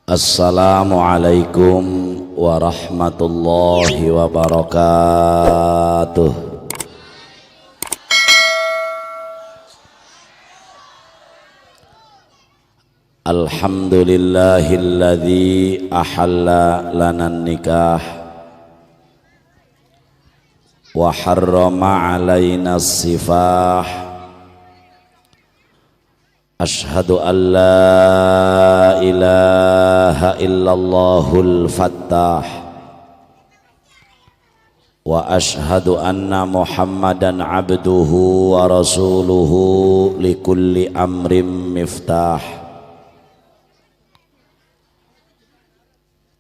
Assalamualaikum warahmatullahi wabarakatuh. Alhamdulillahilladzi ahalla lana nikah wa harrama alaina sifah. Ashhadu an la ilaha illallahul fattah wa ashhadu anna muhammadan abduhu wa rasuluhu likulli amrin miftah.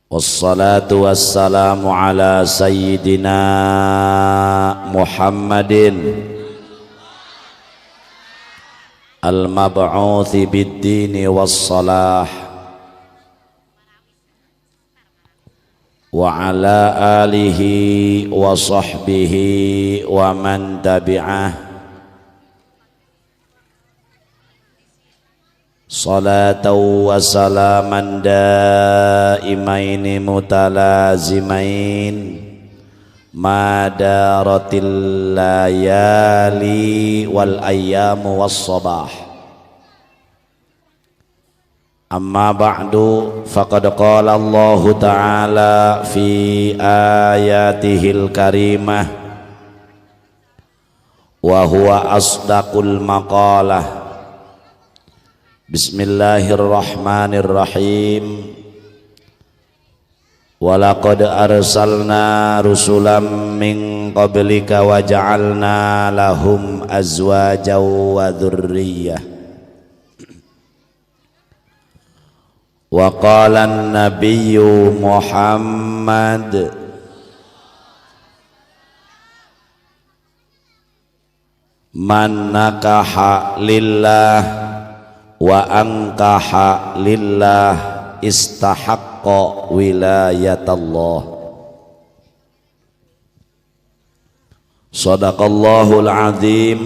Wassalatu wassalamu ala sayyidina Muhammadin al-mab'uthi bid-dini was-salah wa ala alihi wa sahbihi wa man tabi'ah salatan wa salaman daimaini mutalazimain madaratil layali wal ayyamu was sabah. Amma ba'du, faqad qala Allah ta'ala fi ayatihil karimah wa huwa asdaqul maqalah. Bismillahirrahmanirrahim. Walaqad arsalna rusulam min qablika wa ja'alna lahum azwajan wa dhurriyyah. Wa qala an-nabiyyu Muhammad man nakaha lillah wa ankaha lillah istahaqqa wilayatallah. Sadaqallahul azim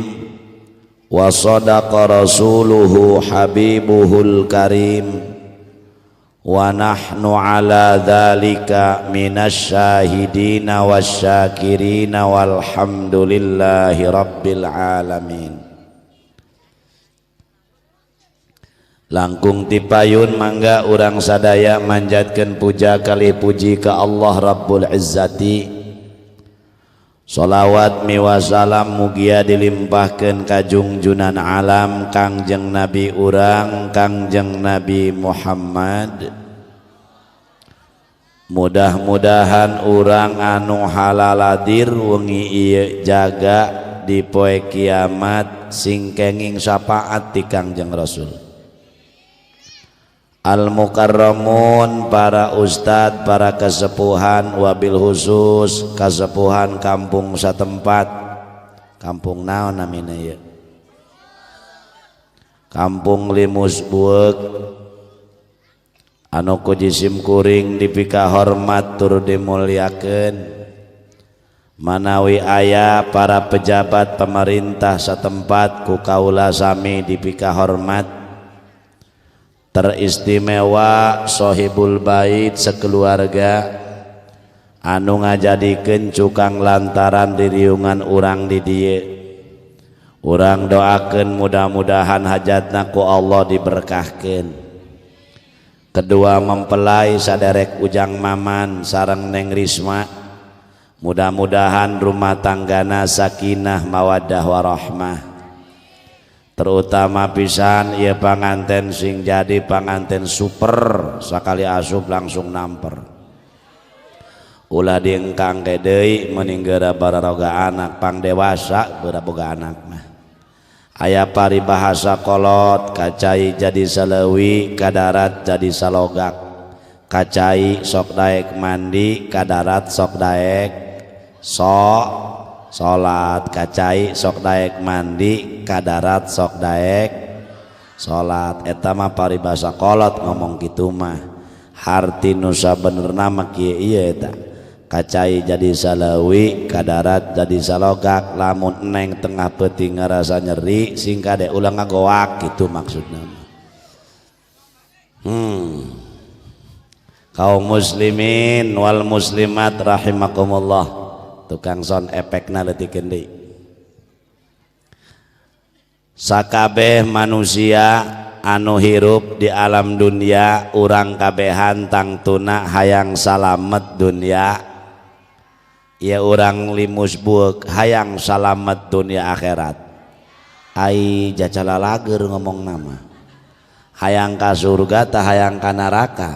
wa sadaqa rasuluhu habibuhul karim wa nahnu ala dhalika minasyahidina wasyakirina walhamdulillahi rabbil alamin. Langkung tipayun mangga urang sadaya manjatkeun puja kali puji ka Allah Rabbul Izzati. Sholawat miwa salam mugia dilimpahkeun ka junjunan alam Kangjeng Nabi urang Kangjeng Nabi Muhammad. Mudah-mudahan urang anu halaladir wengi ieu jaga di poe kiamat sing kenging syafaat ti Kangjeng Rasul. Al-mukarramun, para ustad, para kesepuhan, wabil khusus kesepuhan kampung satempat. Kampung naon namina ya? Kampung Limus Buek anu ku jisim kuring dipika hormat tur dimulyakeun. Manawi aya para pejabat pemerintah satempat ku kaula sami dipika hormat. Teristimewa sohibul bait sekeluarga anu ngajadikeun cukang lantaran diriungan urang di dieu. Urang doakeun mudah-mudahan hajatna ku Allah diberkahkeun. Kedua mempelai saderek Ujang Maman sareng Neng Risma, mudah-mudahan rumah tanggana sakinah mawaddah warahmah. Terutama pisan ieu panganten sing jadi panganten super sakali asup langsung namper. Ulah diengkang ge deui meninggara bararoga anak pang dewasa boga anak mah. Aya paribahasa kolot kacai jadi salewi kadarat jadi salogak. Kacai sok daek mandi kadarat sok daek salat. Kacai sok daek mandi kadarat sok daek salat. Eta mah paribasa kolot ngomong kitu mah. Harti nu sabenerna mah kieu ieu eta. Kacai jadi salawi kadarat jadi salogak. Lamun eneng tengah peuting ngarasa nyeri sing kade ulah ngagoak gitu maksudna. kaum muslimin wal muslimat rahimakumullah. Tukang sound efekna letikeun deui. Sakabeh manusia anu hirup di alam dunia, urang kabehan tangtuna hayang salamet dunia, ya urang limusbuk hayang salamet dunia akhirat. Ai jacalalager ngomong nama hayang ka surga tah hayang ka neraka.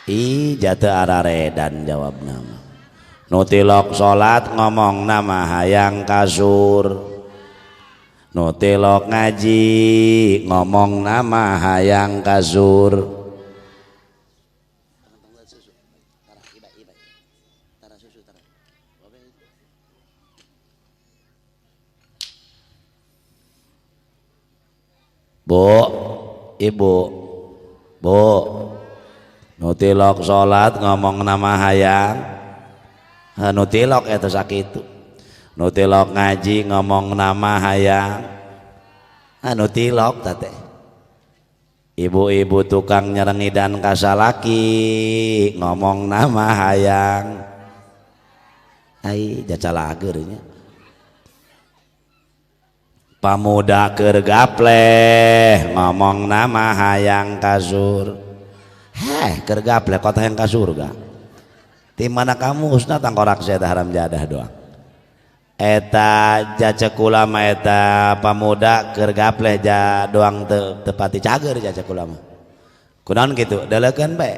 I jate araredan jawab nama. Nutilok salat ngomong nama hayang kasur, nutilok ngaji ngomong nama hayang kasur. Bu, ibu, bu, nutilok salat ngomong nama hayang nutilok eta sakitu, nutilok ngaji ngomong nama hayang nutilok tate. Ibu-ibu tukang nyerengidan kasalaki ngomong nama hayang ai jacalager nya. Pamuda keur gapleh ngomong nama hayang kasur. Keur gapleh kota hayang ka surga. Di mana kamu usna tangkorak saya haram jadah doang. Eta jacek ulama eta pamuda keur gapleh ja doang tepati cager jacek ulama. Kunaon kitu? Dalekeun bae.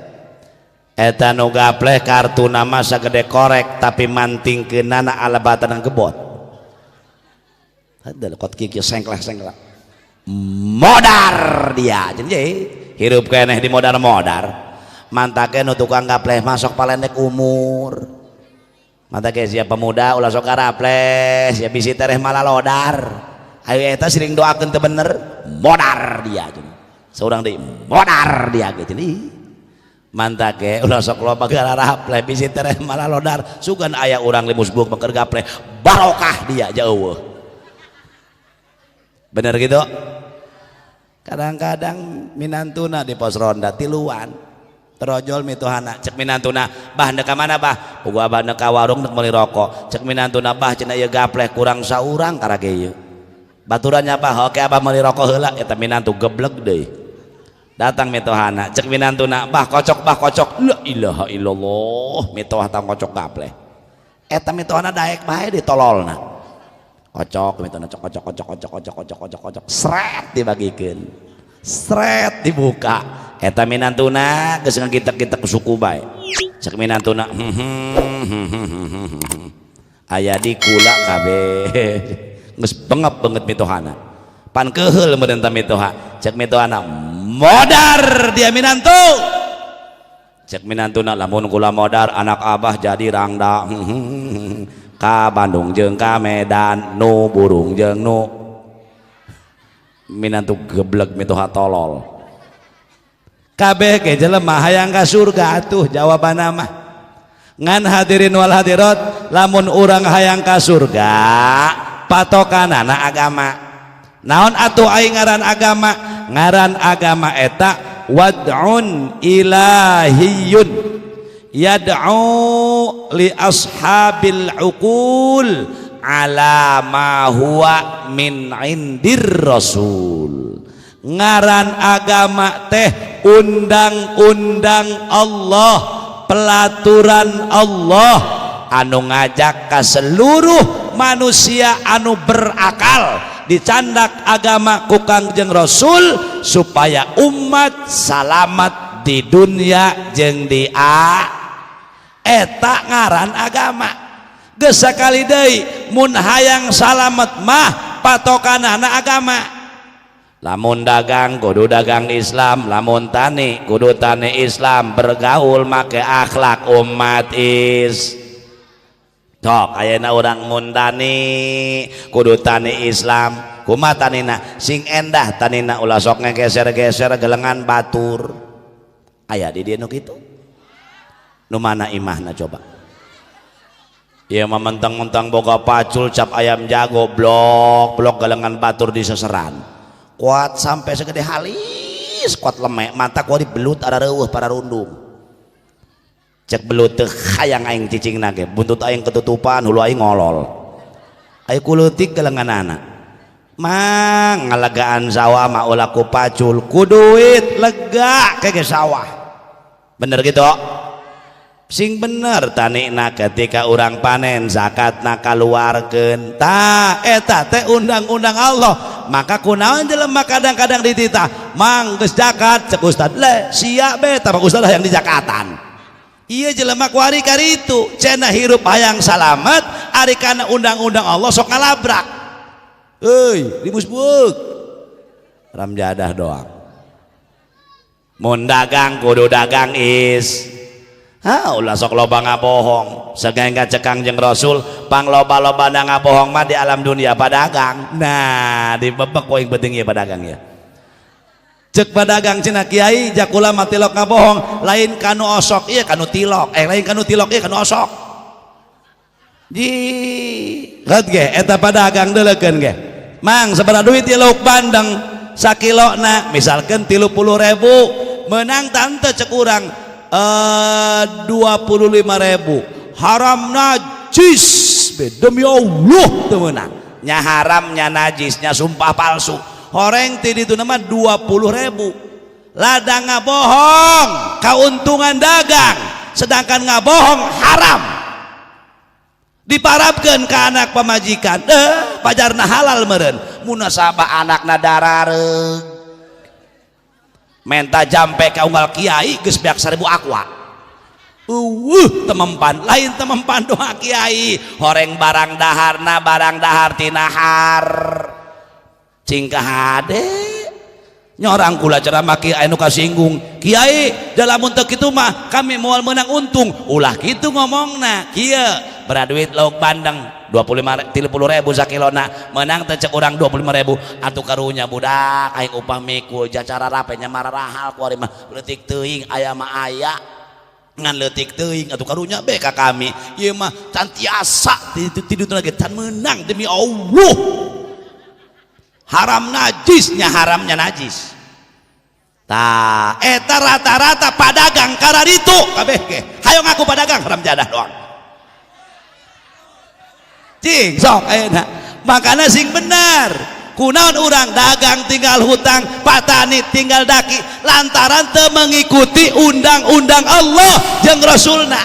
Eta nu gapleh kartu nama sagede korek tapi mantingkeunana alabatan gebot. Hadal kot kiki sengkleh-sengkleh. Modar dia. Jadi hirup keneh di modar-modar. Mantake nu tukang gapleh masuk palendek umur. Mantake sia pemuda ulah sok gapleh, sia bisi tereh malah lodar. Ayo eta sering doakeun teu bener, modar dia jeung. Saurang deui modar dia ge jadi. Mantake ulah sok loba gapleh bisi tereh malah lodar. Sugan aya urang limusbuk keur gapleh, barokah dia jauh. Bener gitu? Kadang-kadang minantuna di pos ronda tiluan. Terojol mituhana cek minantuna bah neuk ka mana bah boga abah neuk ka warung neuk meuli rokok cek minantuna bah cenah ieu gapleh kurang saurang karage ieu baturannya bah oke abah meuli rokok heula eta minantu geblek deui datang mituhana cek minantuna bah kocok la ilaha illallah mituh tang kocok gapleh eta mituhana daek bae ditololna kocok mituhna kocok sret dibagikeun sret dibuka eta minantuna geus ngagitek-gitek suku bae cek minantuna aya di kula kabeh geus bengep banget mitohana pan keheul meureun ta mitoha cek mitohana modar dia minantu cek minantuna lamun kula modar anak abah jadi rangda ka Bandung jeung ka Medan nu burung jeung nu minantu geblek mitoha tolol kabeh ke jelema hayang ka surga atuh jawabanna mah ngan hadirin wal hadirat lamun urang hayang ka surga patokanana agama naon atuh aing ngaran agama eta wad'un ilahiyun yad'u li ashabil uqul ala ma huwa min indir rasul ngaran agama teh undang-undang Allah pelaturan Allah anu ngajak ka seluruh manusia anu berakal dicandak agama ku Kangjeng Rasul supaya umat salamat di dunia jeung di eta ngaran agama geus sakali deui mun hayang salamet mah patokanana agama lamun dagang kudu dagang Islam lamun tani kudu tani Islam bergaul make akhlak umat tok ayeuna urang mun tani kudu tani Islam kumaha tanina sing endah tanina ulah sok ngegeser-geser gelengan batur aya di dieu nu kitu nu mana imahna coba ieu mah mentang-mentang boga pacul cap ayam jago blok gelengan batur di seseran kuat sampai segede halis kuat lemek mata kuat dibelut ada reueuh para rundung cek beluteuh hayang aing cicingna ge buntut aing ketutupan hulu aing ngolol aya kuleutik ke lenganana mang ngalagaan sawah mah ulah ku pacul ku duit lega ke sawah bener gitu sing bener tanina ketika urang panen zakatna kaluarkeun tah eta teh undang-undang Allah maka kunaon jelema kadang-kadang dititah mang geus zakat cek ustad le sia be tah ustad yang di zakatan iya jelema ku ari karitu cenah hirup hayang salamet ari kana undang-undang Allah sok ngalabrak euy dibusbuk ram jadah doang mun dagang kudu dagang is ulah sok loba ngabohong sagengga cekang jeung Rasul pangloba-loba ngabohong mah di alam dunia padagang nah di bebek poing penting ya padagang ya cek padagang cenah kiai jakula mah tilok ngabohong lain kanu osok ieu kanu tilok lain kanu tilok ieu kanu osok ji gat ge eta padagang deuleukeun ge mang sabaraha duit ieu lauk bandeng sakilona misalkan 30.000 menang tante cek urang 25.000 haram najis demi Allah temenang nya haram nya najis nya sumpah palsu horeng ti ditu nama 20.000 ladang ngabohong kauntungan dagang sedangkan ngabohong haram diparapkeun ka anak pamajikan pajarna halal meureun munasabah anakna darareug menta jampe ka unggal kiai geus beak 1000 aqua temempan lain temempan doa kiai horeng barang dahar tinahar cingkah hade nyorang kula ceramah kiai anu kasinggung kiai dalam untuk kitu mah kami moal menang untung ulah kitu ngomongna kieu beraduit lauk bandeng 30.000 sakilona menang teh cek urang 25.000 atuh karunya budak aing upah mikul jacara rape nya mararahal ku ari mah leutik teuing aya mah aya ngan leutik teuing atuh karunya be ka kami ieu mah can tiasa tidutna ge can meunang demi Allah haram najisnya haramnya najis tah eta rata-rata padagang kararitu kabeh ge hayo ngaku padagang haram jadah doang cing sok ayeuna makana sing bener kunaon urang dagang tinggal hutang patani tinggal daki lantaran teu mengikuti undang-undang Allah jeung Rasulna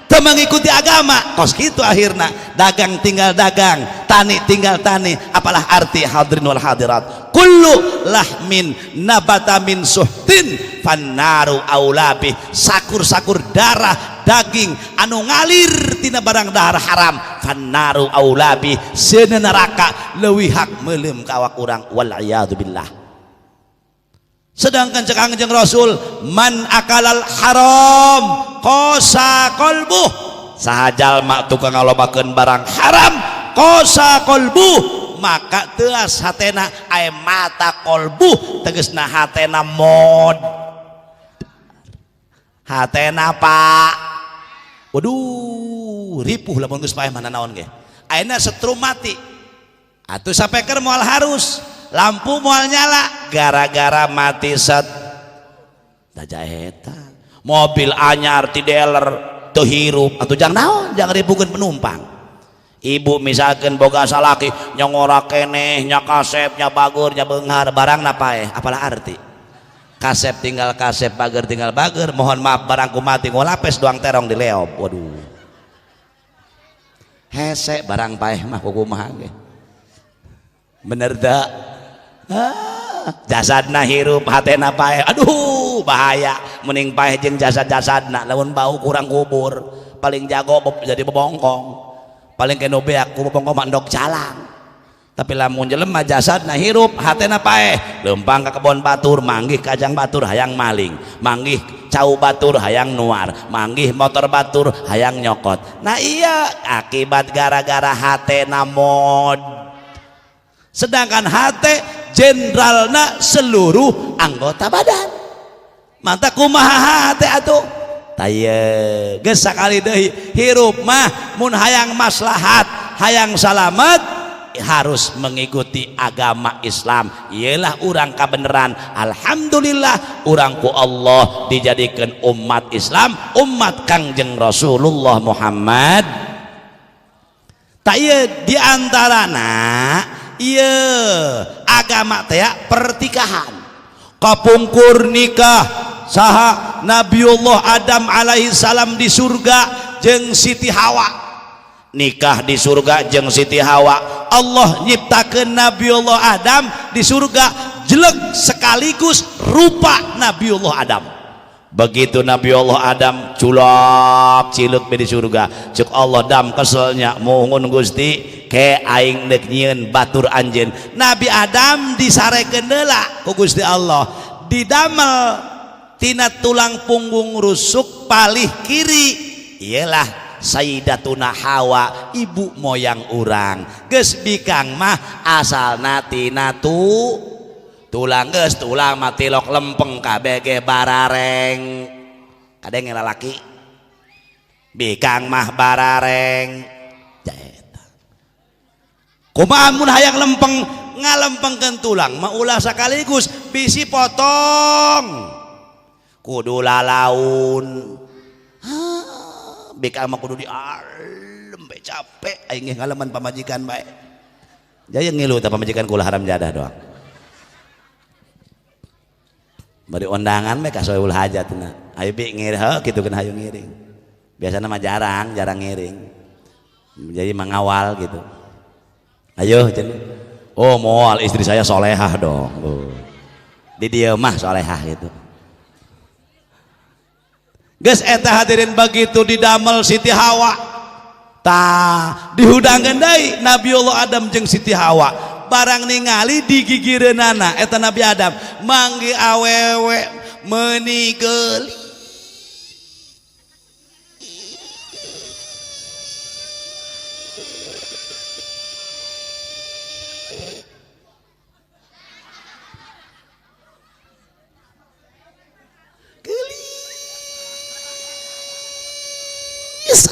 teu mengikuti agama kos kitu akhirna dagang tinggal dagang tani tinggal tani apalah arti hadirin wal hadirat kullu lahmin nabata min suhtin fannaru aulabi sakur-sakur darah daging anu ngalir tina barang dahar haram fannaru aulabi seuna neraka leuwih hak meuleum ka awak urang wal iyadu billah sedangkan cek Kangjeng Rasul man akalal haram qasa qalbuh sahajal mak tukang ngalobakeun barang haram qasa qalbuh maka teas hatena aya mata qalbuh tegasna hatena mod hatena pak waduh ripuh lamun geus paeh mana naon ge ayeuna setrum mati atuh sapeker moal harus lampu moal nyala gara-gara mati set daja eta mobil anyar ti dealer teu hirup atuh jang naon jang ripukeun penumpang ibu misalkan boga salaki nyongora keneh nya kasep nya bagur nya beunghar barang paeh apalah arti kasep tinggal kasep bager tinggal bager mohon maaf barangku mati ngolapes doang terong di leop waduh hese barang paeh mah kumaha ge bener da jasadna hirup hatena paeh aduh bahaya mending paeh jeung jasad-jasadna lamun bau kurang kubur paling jago jadi bebongkong paling kena beak ku bebongkong mandok calang tapi lamun jelema jasadna hirup hatena paeh lempang ka kebon batur manggih kajang batur hayang maling manggih cau batur hayang nuar manggih motor batur hayang nyokot nah iya akibat gara-gara hatena mod sedangkan hate jenderalna seluruh anggota badan manta kumaha hate atuh taya geus sakali deui hirup mah mun hayang maslahat hayang salamet harus mengikuti agama Islam. Ialah urang kabeneran. Alhamdulillah urang ku Allah dijadikan umat Islam, umat Kangjeng Rasulullah Muhammad. Tak ieu diantarana ieu agama teh pertikahan. Kapungkur nikah saha Nabiullah Adam alaihi salam di surga jeung Siti Hawa. Nikah di surga jeung Siti Hawa. Allah nyiptakeun Nabiullah Adam di surga jelek sekaligus rupa Nabiullah Adam. Begitu Nabiullah Adam culak cileuk di surga, cek Allah dam keselnya mohon Gusti ke aing deuk nyieun batur anjeun. Nabi Adam disarekeun heula ku Gusti Allah, didamel tina tulang punggung rusuk palih kiri. Iyalah Sayyidatuna Hawa, ibu moyang urang. Geus bikang mah asalna tina tulang, geus tulang mah tilok lempeng kabeh ge barareng. Kadang lalaki bikang mah barareng. Jaeta. Kumaha mun hayang lempeng ngalempengkeun tulang mah ulah sakaligus bisi potong. Kudu lalaun. Bika mah kudu di lembe capek aing ngalaman pamajikan bae. Jaya ngilu teh pamajikan kula haram jadah doang. Bari undangan mah ka soeul hajatna. Ayo bi ngir heuh kitu kan hayu ngiring. Biasana mah jarang ngiring. Jadi mangawal gitu. Ayo cenah. Oh, moal istri saya solehah dong. Oh. Di dieu mah solehah gitu. Geus eta hadirin begitu didamel Siti Hawa. Tah dihudangkeun deui Nabiullah Adam jeung Siti Hawa. Barang ningali digigireunana eta Nabi Adam manggi awewe meuni geuli.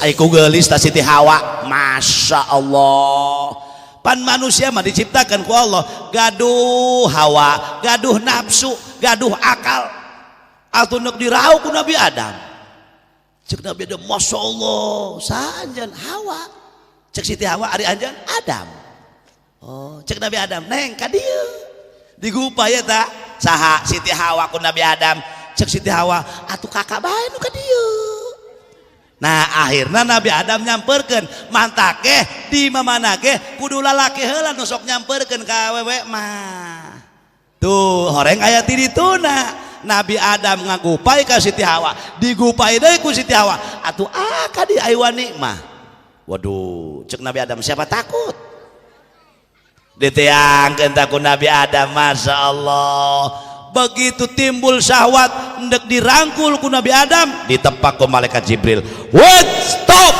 Aiku geulis ta Siti Hawa. Masya Allah, pan manusia mah diciptakan ku Allah gaduh hawa, gaduh nafsu, gaduh akal. Atuh neuk dirau ku Nabi Adam. Cek Nabi Adam Masya Allah sanjan Hawa, cek Siti Hawa ari anjan Adam. Oh cek Nabi Adam neng ka dieu digupaya ta saha Siti Hawa ku Nabi Adam. Cek Siti Hawa atuh kakak bae nu ka dieu. Nah akhirnya Nabi Adam nyamperkeun mantake di mamana ge kudu lalaki heula nu sok nyamperkeun ka awewe mah. Tuh horeng aya ti dituna Nabi Adam ngagupai ka Siti Hawa, digupai deui ku Siti Hawa. Atuh ka di aiwani mah. Waduh, cek Nabi Adam siapa takut? Diteangkeun ta ku Nabi Adam, Masya Allah. Begitu timbul syahwat hendak dirangkul ku Nabi Adam, ditepak ku malaikat Jibril. Wait, stop,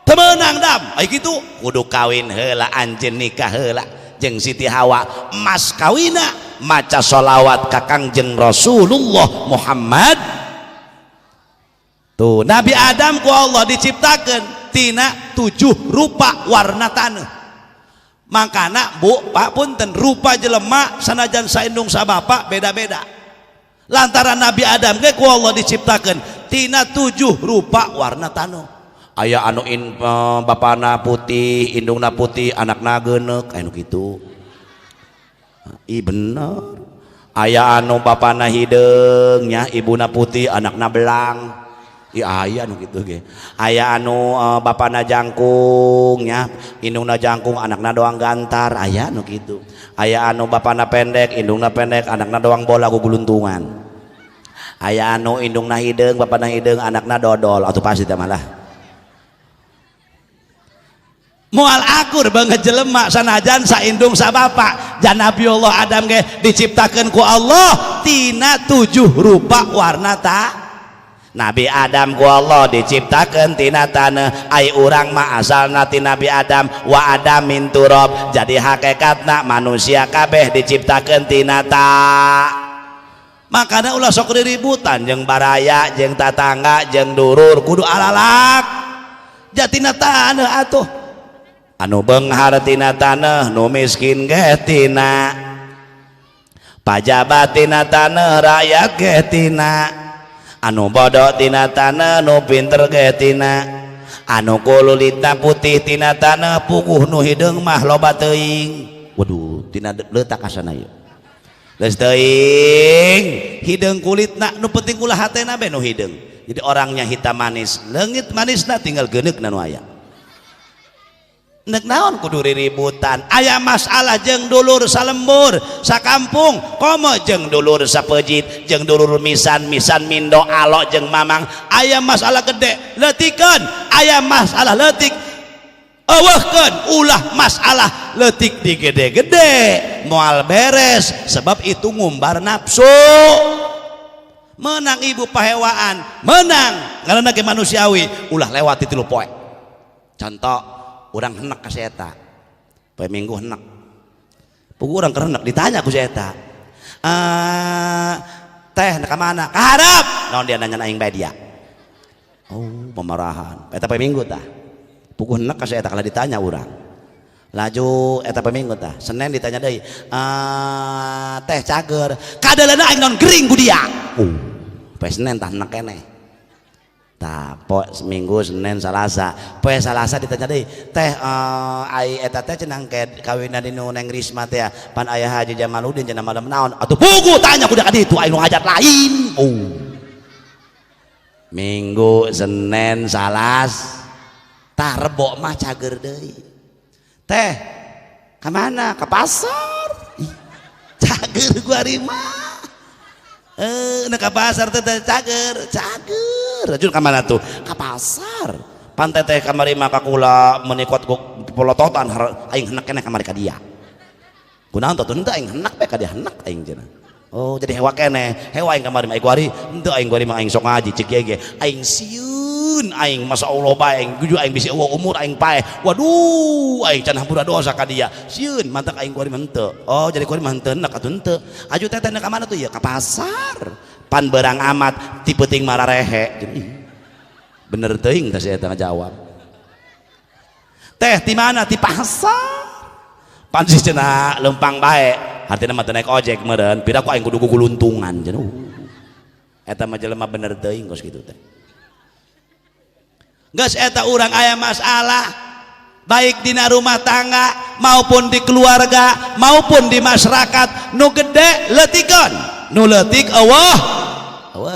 temenang Dam. Ayo gitu kudu kawin heula anjeun nikah heula jeung Siti Hawa. Mas kawina maca sholawat ka Kangjeng Rasulullah Muhammad. Tuh Nabi Adam ku Allah diciptakeun tina 7 rupa warna taneuh. Makana bu pak punten rupa jelema sanajan saindung sabapa beda-beda. Lantaran Nabi Adam ge ku Allah diciptakeun tina 7 rupa warna taneuh. Aya anu bapana putih, indungna putih, anakna geuneuk, anu kitu. I bener. Aya anu bapana hideung nya, ibuna putih, anakna belang. Aya anu kitu ge. Aya anu bapana jangkung nya, indungna jangkung, anakna doang gantar, aya anu kitu. Aya anu bapana pendek, indungna pendek, anakna doang bola guluntungan. Aya anu indungna hideung, bapana hideung, anakna dodol, atuh pasti teh malah. Moal akur banget jelema sanajan saindung sabapa. Jan Nabiullah Adam ge diciptakeun ku Allah tina 7 rupa warna ta. Nabi Adam ku Allah diciptakeun tina taneuh. Ai urang mah asalna ti Nabi Adam, wa Adam min turab. Jadi hakikatna manusia kabeh diciptakeun tina ta. Makana ulah sok riributan jeung baraya, jeung tatangga, jeung durur kudu alalak. Jatina taneuh atuh. anu beunghar tina taneuh nu miskin ge tina pajabat tina taneuh rakyat ge tina anu bodoh tina taneuh nu pinter ge tina anu kulitna putih tina taneuh puguh nu hideung mah loba teuing. Waduh tina leutak asana ieu geus teuing hideung kulitna nu penting ulah hatena be nu hideung. Jadi orangnya hitam manis leungit manisna tinggal geuneukna nu aya. Nek naon kudu riributan aya masalah jeung dulur salembur sakampung komo jeung dulur sapejit jeung dulur misan mindo alo jeung mamang aya masalah gede leutikeun aya masalah leutik eueuhkeun ulah masalah leutik di gede-gede moal beres sebab itu ngumbar nafsu. Menang ibu pahewaan menang ngaranna ge manusiawi ulah lewat 3 poe. Contoh urang henek ka si eta poe minggu henek puguh urang keur henek ditanya ku si eta teh ka mana ka hareup naon dia nanya aing bae dia oh pemarahan eta poe minggu tah puguh henek ka si eta kala ditanya urang laju eta poe minggu tah Senin ditanya deui teh cager kadaleuna aing naon gering ku dia poe Senin tah henek keneh tah poe Minggu Senin Salasa poe Salasa ditanya deui teh ai eta teh cenah ke kawinna di nu Neng Risma teh pan aya Haji Jamaludin cenah malam naon atuh puguh tanya ku dia ka ditu aya nu hajat lain Minggu Senin Salas tah Rebo mah cager deui teh ka mana ka pasar cager gua mah nek ka pasar teh cager rajul ka mana tuh ka pasar pantai teh kamari mah ka kula menikot polototan aing henek keneh kamari ka dia kunaon tuh henteu aing henek bae ka dia henek aing cenah oh jadi hewa keneh hewa aing kamari mah aing kuari henteu aing kuari mah aing sok ngaji cik ge aing sieun aing masyaallah bae aing guju aing bisi umur aing pae waduh aing can hampura dosa ka dia sieun mantak aing kuari mah henteu oh jadi kuari mah henteu henek atuh henteu aju teh teh ka mana tuh ya ka pasar pan berang amat tipe ting mararehe bener teuing teh saya ngajawab teh di mana di pasar pan si cenah lempang bae hartina mah teu naik ojek meureun pira ku aing kudu guluntungan cenah eta mah jelema bener teuing kos kitu teh geus eta urang aya masalah baik dina rumah tangga maupun di keluarga maupun di masyarakat nu gede leutikeun nu leutik eueuh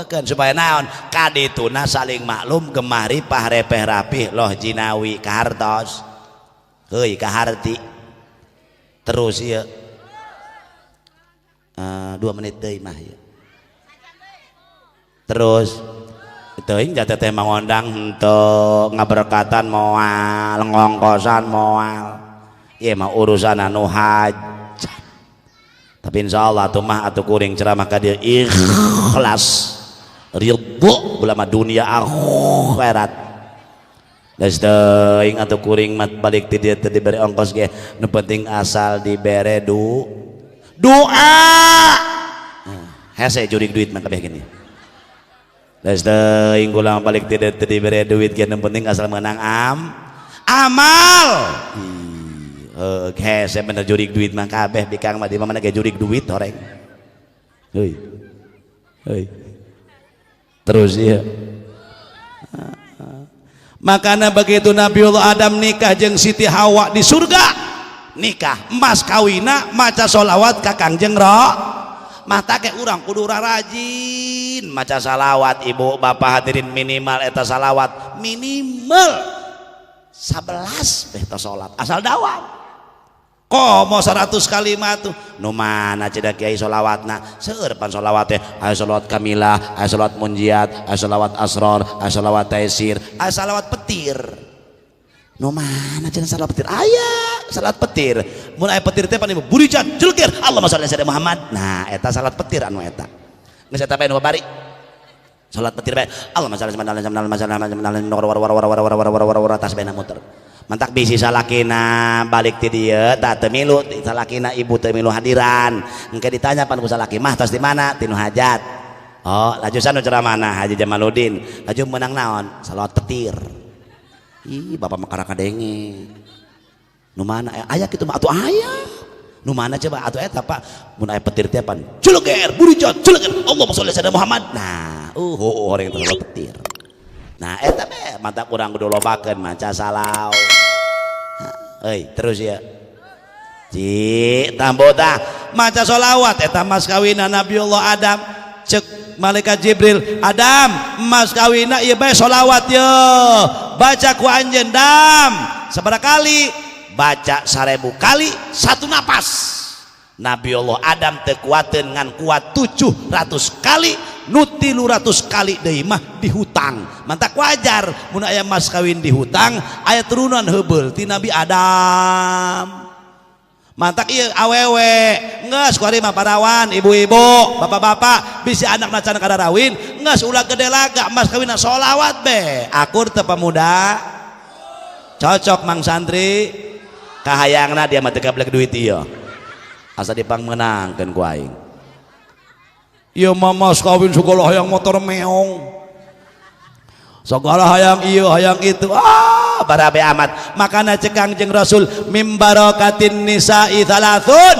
kan supaya naon kadituna saling maklum gemari pahrepeh rapih loh jinawi kahartos heuy kaharti terus ieu 2 menit deui mah ieu terus teuing jate teh mangondang henteu ngaberkatan moal ngongkosan moal ieu mah urusan anu hajat tapi insyaallah tuh mah atuh kuring ceramah ka dieu ikhlas ridho ulama dunia akhirat geus teuing atuh kuring mat balik ti dieu teu dibere ongkos ge nu penting asal dibere doa hese jurig duit mah kabeh gini geus teuing ulah balik ti dieu teu dibere duit ge nu penting asal meunang amal hese bener jurig duit mah kabeh bikang mah di mana ge jurig duit horeng heuy terus ya makanya begitu Nabiullah Adam nikah jeung Siti Hawa di surga nikah emas kawina maca sholawat ka Kangjeng mata ke urang kudu rajin maca salawat ibu bapak hadirin minimal eta salawat minimal 11 beh ta salat asal dawam komo 100 kalimat tuh nu mana cedak kiai sholawatna seueur pan sholawat teh aya sholawat kamilah aya sholawat munjiat aya sholawat asror aya sholawat taisir aya sholawat petir nu mana cenah sholawat petir aya salat petir mun aya petir teh pan burijan jelgir Allahumma shalli ala Muhammad nah eta salat petir anu eta geus eta bae nu bari salat petir bae Allahumma shalli ala Muhammad tas bae muter mantak bisi salakina balik ti dieu tak teu milu salakina ibu teu milu hadiran engke ditanya pan ku salaki mah tos di mana tinu hajat oh laju sanu ceramahna Haji Jamaludin laju menang naon salawat petir ih bapak makara kadenge nu mana aya kitu mah atuh aya nu mana coba atuh eta Pak mun aya petir teh pan celeger buru jot celeger Allahumma sholli ala Muhammad nah orang yang petir nah eta mah mantap urang kudu lobakeun maca salaw euy terus ya Ci tambota maca sholawat eta mas kawina Nabiullah Adam cek malaikat Jibril Adam mas kawina ieu bae sholawat ye baca ku anjeun dam sabaraha kali baca 1000 kali satu napas Nabiullah Adam teu kuateun ngan kuat 700 kali nu 300 kali deui mah dihutang mantak wajar mun aya mas kawin dihutang aya turunan heubeul ti Nabi Adam mantak ieu awewe geus kuari mah parawan ibu-ibu bapak-bapak bisi anak nacan kadarawin geus ulah gede laga mas kawinna sholawat be akur teu pemuda cocok mang santri kahayangna dia mah teu gablek duit ieu asa dipangmenangkeun ku aing ieu mah mas kawin segala hayang motor meong segala hayang ieu hayang itu barabe amat makana cekang jeung Rasul mimbarokatin nisa'i thalathun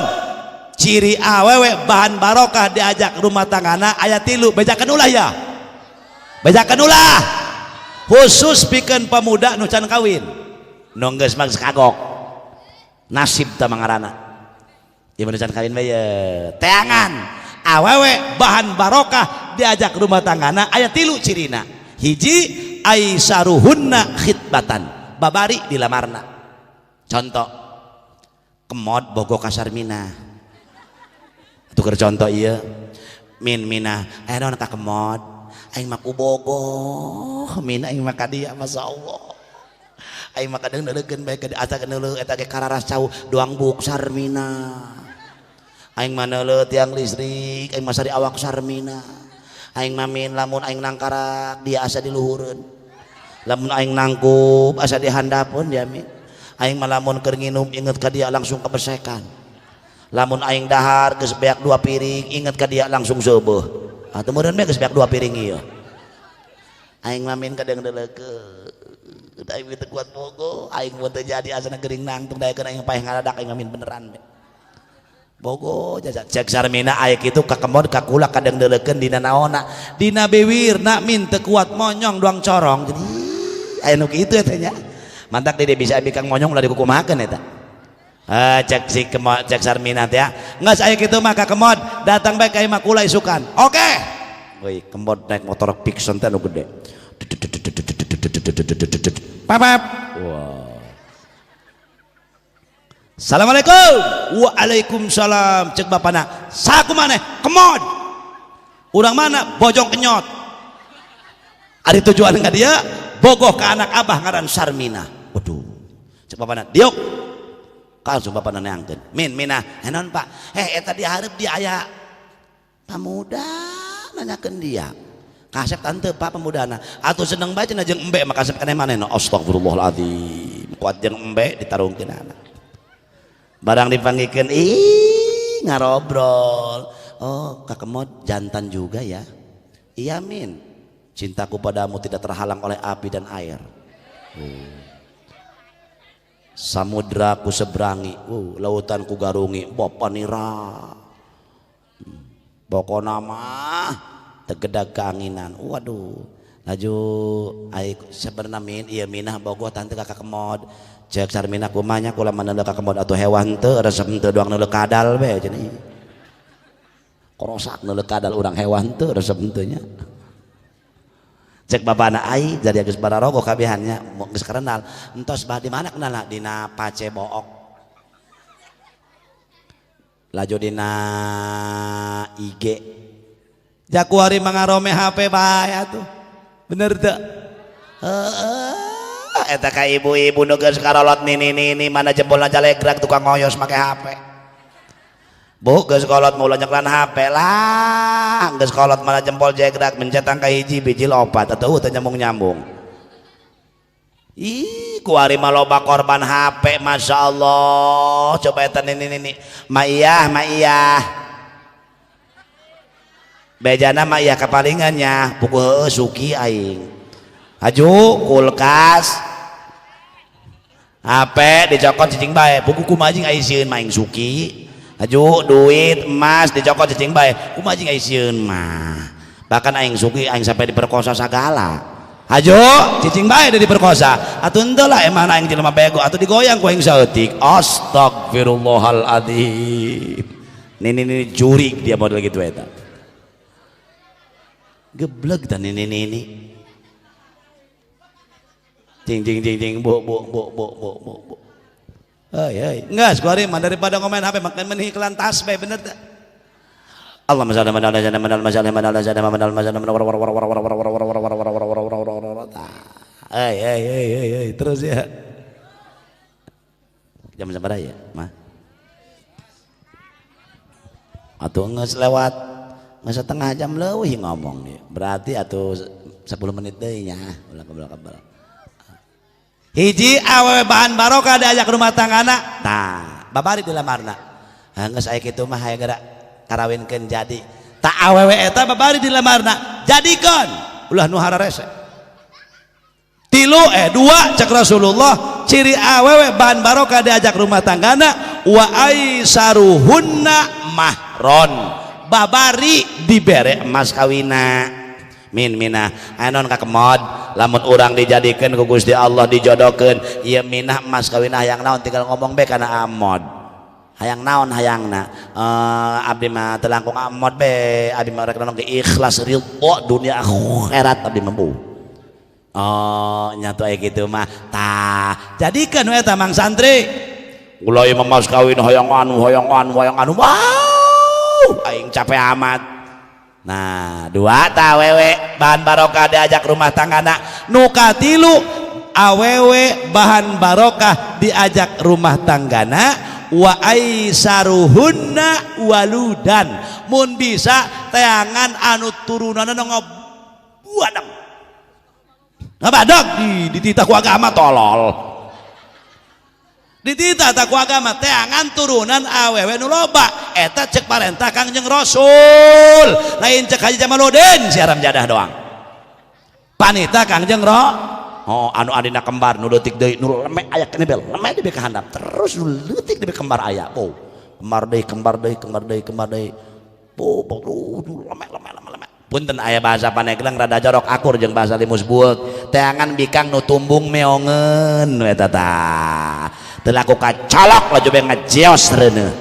ciri awewe bahan barokah diajak rumah tanggana aya 3 bejakeun ulah ya bejakeun ulah khusus pikeun pemuda nu can kawin nu geus mah kagok nasib teh mangarana ieu nu can kawin bae ye teangan awewe bahan barokah diajak rumah tanggana aya 3 cirina hiji aisaruhunna khitbatan babari dilamarna contoh kemod bogo kasarmina tuker contoh iya min mina naon ka kemod aing mah kubogo min aing mah ka dia masyaallah aing mah kadang neulekeun bae ka asa neuleuk eta ge kararas cau doang buk sarmina aing mah neuleut tiang listrik aing mah sari awak sarmina aing mamin lamun aing nangkarak dia asa diluhureun lamun aing nangkup asa dihandapeun dia min aing mah lamun keur nginum inget ka dia langsung kebesekan lamun aing dahar geus beak 2 piring inget ka dia langsung seubeuh atuh meureun mah geus beak 2 piring ieu aing mamin kadang deuleukeuh aing teu kuat bogo aing mun teu jadi asana geuring nangtung daekeun aing paeh ngaradak aing mamin beneran bogo jasa cek sarmina aya kitu kakemod kakula kadang deulekeun dina naonna dina bewirna min teu kuat monyong doang corong jadi aya nu kitu eta nya mantak dede bisa bikang monyong ulah dikukumakeun eta cek si kemod cek sarmina teh geus aya kitu mah kakemod datang bae ka imah kula isukan oke euy kemod naik motor Pixon teh anu gede papap wah Assalamualaikum waalaikumsalam cek bapana saku maneh kemod urang mana bojong kenyot ari tujuan ka dia bogoh ka anak abah ngaran Sarmina waduh cek bapana diuk ka langsung bapana neangkeun mina naon Pak eta di hareup dia aya pamuda nanyakeun dia kasep tante Pak pemudana atuh seneng bae cenah jeung embe mah kasep kana manehna astagfirullahalazim kuat jeung embe ditarungkeun anak barang dipanggilkan ngarobrol oh kakemod jantan juga ya iya min cintaku padamu tidak terhalang oleh api dan air samudra ku seberangi lautan ku garungi bopanira pokona mah tegedag keanginan waduh laju aik sebenarnya min iya minah bogoh tante kakak kemod cek sarmina kumanya kula maneuleuk ka kemod atuh hewan teu resep teu doang neuleuk kadal be cenah korosak neuleuk kadal urang hewan teu resep teu nya cek bapana ai jadi geus bararogo kabehannya geus karenal entos bah di mana kenalna dina pace book laju dina IG jakuari mangarome HP bae atuh bener teu eta ka ibu-ibu nu geus karolot nini mana jempolna jalegrag tukang ngoyos make HP bu geus kolot mau nyeklan HP lah geus kolot mana jempol jalegrag mencetang ka hiji biji lopat atuh teu nyambung ih kuari mah loba korban HP masyaallah coba eta nini maiyah bejana maiyah kapalingannya pukul suki aing aju kulkas HP dicokot cicing bae buku kumajing aisieun maing suki aju duit emas dicokot cicing bae kumajing aisieun mah bahkan aing suki aing sampai diperkosa segala ajo cicing bae udah diperkosa atuh henteu lah emang aing jelema bego atuh digoyang ku aing saeutik astagfirullahaladzim ini jurik dia model gitu eta geblek dan ini jing bu ay enggak sekuari mah daripada ngomain HP makan menihiklan tasbih bener tak Allah masalah terus ya jam sabaraha ya mah atuh geus lewat geus setengah jam leuwih ngomong ya berarti atuh 10 menit deui nya ulah kabel hiji awewe bahan barokah diajak rumah tanggana tah babari di lamarna geus aya kitu mah aya gara karawinkeun jadi tak awewe eta babari di lamarna jadikeun ulah nu hararese tilu dua cek Rasulullah ciri awewe bahan barokah diajak rumah tanggana wa aisaruhunna mahron babari dibere emas kawina minah anon kakemod lamun urang dijadikan ku Gusti Allah dijodohkeun ieu minah emas kawin hayang naon tinggal ngomong be kana amod hayang naon hayangna abdi mah teu langkung amod be abdi mah rek naon ge ikhlas ridho dunia akhirat abdi mah oh nyatu aya kitu mah tah jadikeun we eta mang santri ulah ieu emas kawin hayang anu wow aing capek amat. Nah dua ta awewe bahan barokah diajak rumah tanggana nu katilu awewe bahan barokah diajak rumah tanggana wa aisaruhunna waludan mun bisa teangan anu turunana ngobuadang ngabadog dititah ku agama tolol dititah ku agama teangan turunan awewe nu loba eta cek parentah Kangjeng Rasul lain cek Haji Jamaluddin siaram jadah doang panita Kangjeng oh anu adina kembar nu leutik deui nu leme aya kene bel leme di ka handap terus nu leutik di kembar aya oh kembar deui oh nu leme punten aya bahasa Pandeglang rada jorok akur jeung bahasa Limus Bueuk teangan bikang nu tumbung meongeun eta tah teu laku kacolok laju be ngajeos reuneuh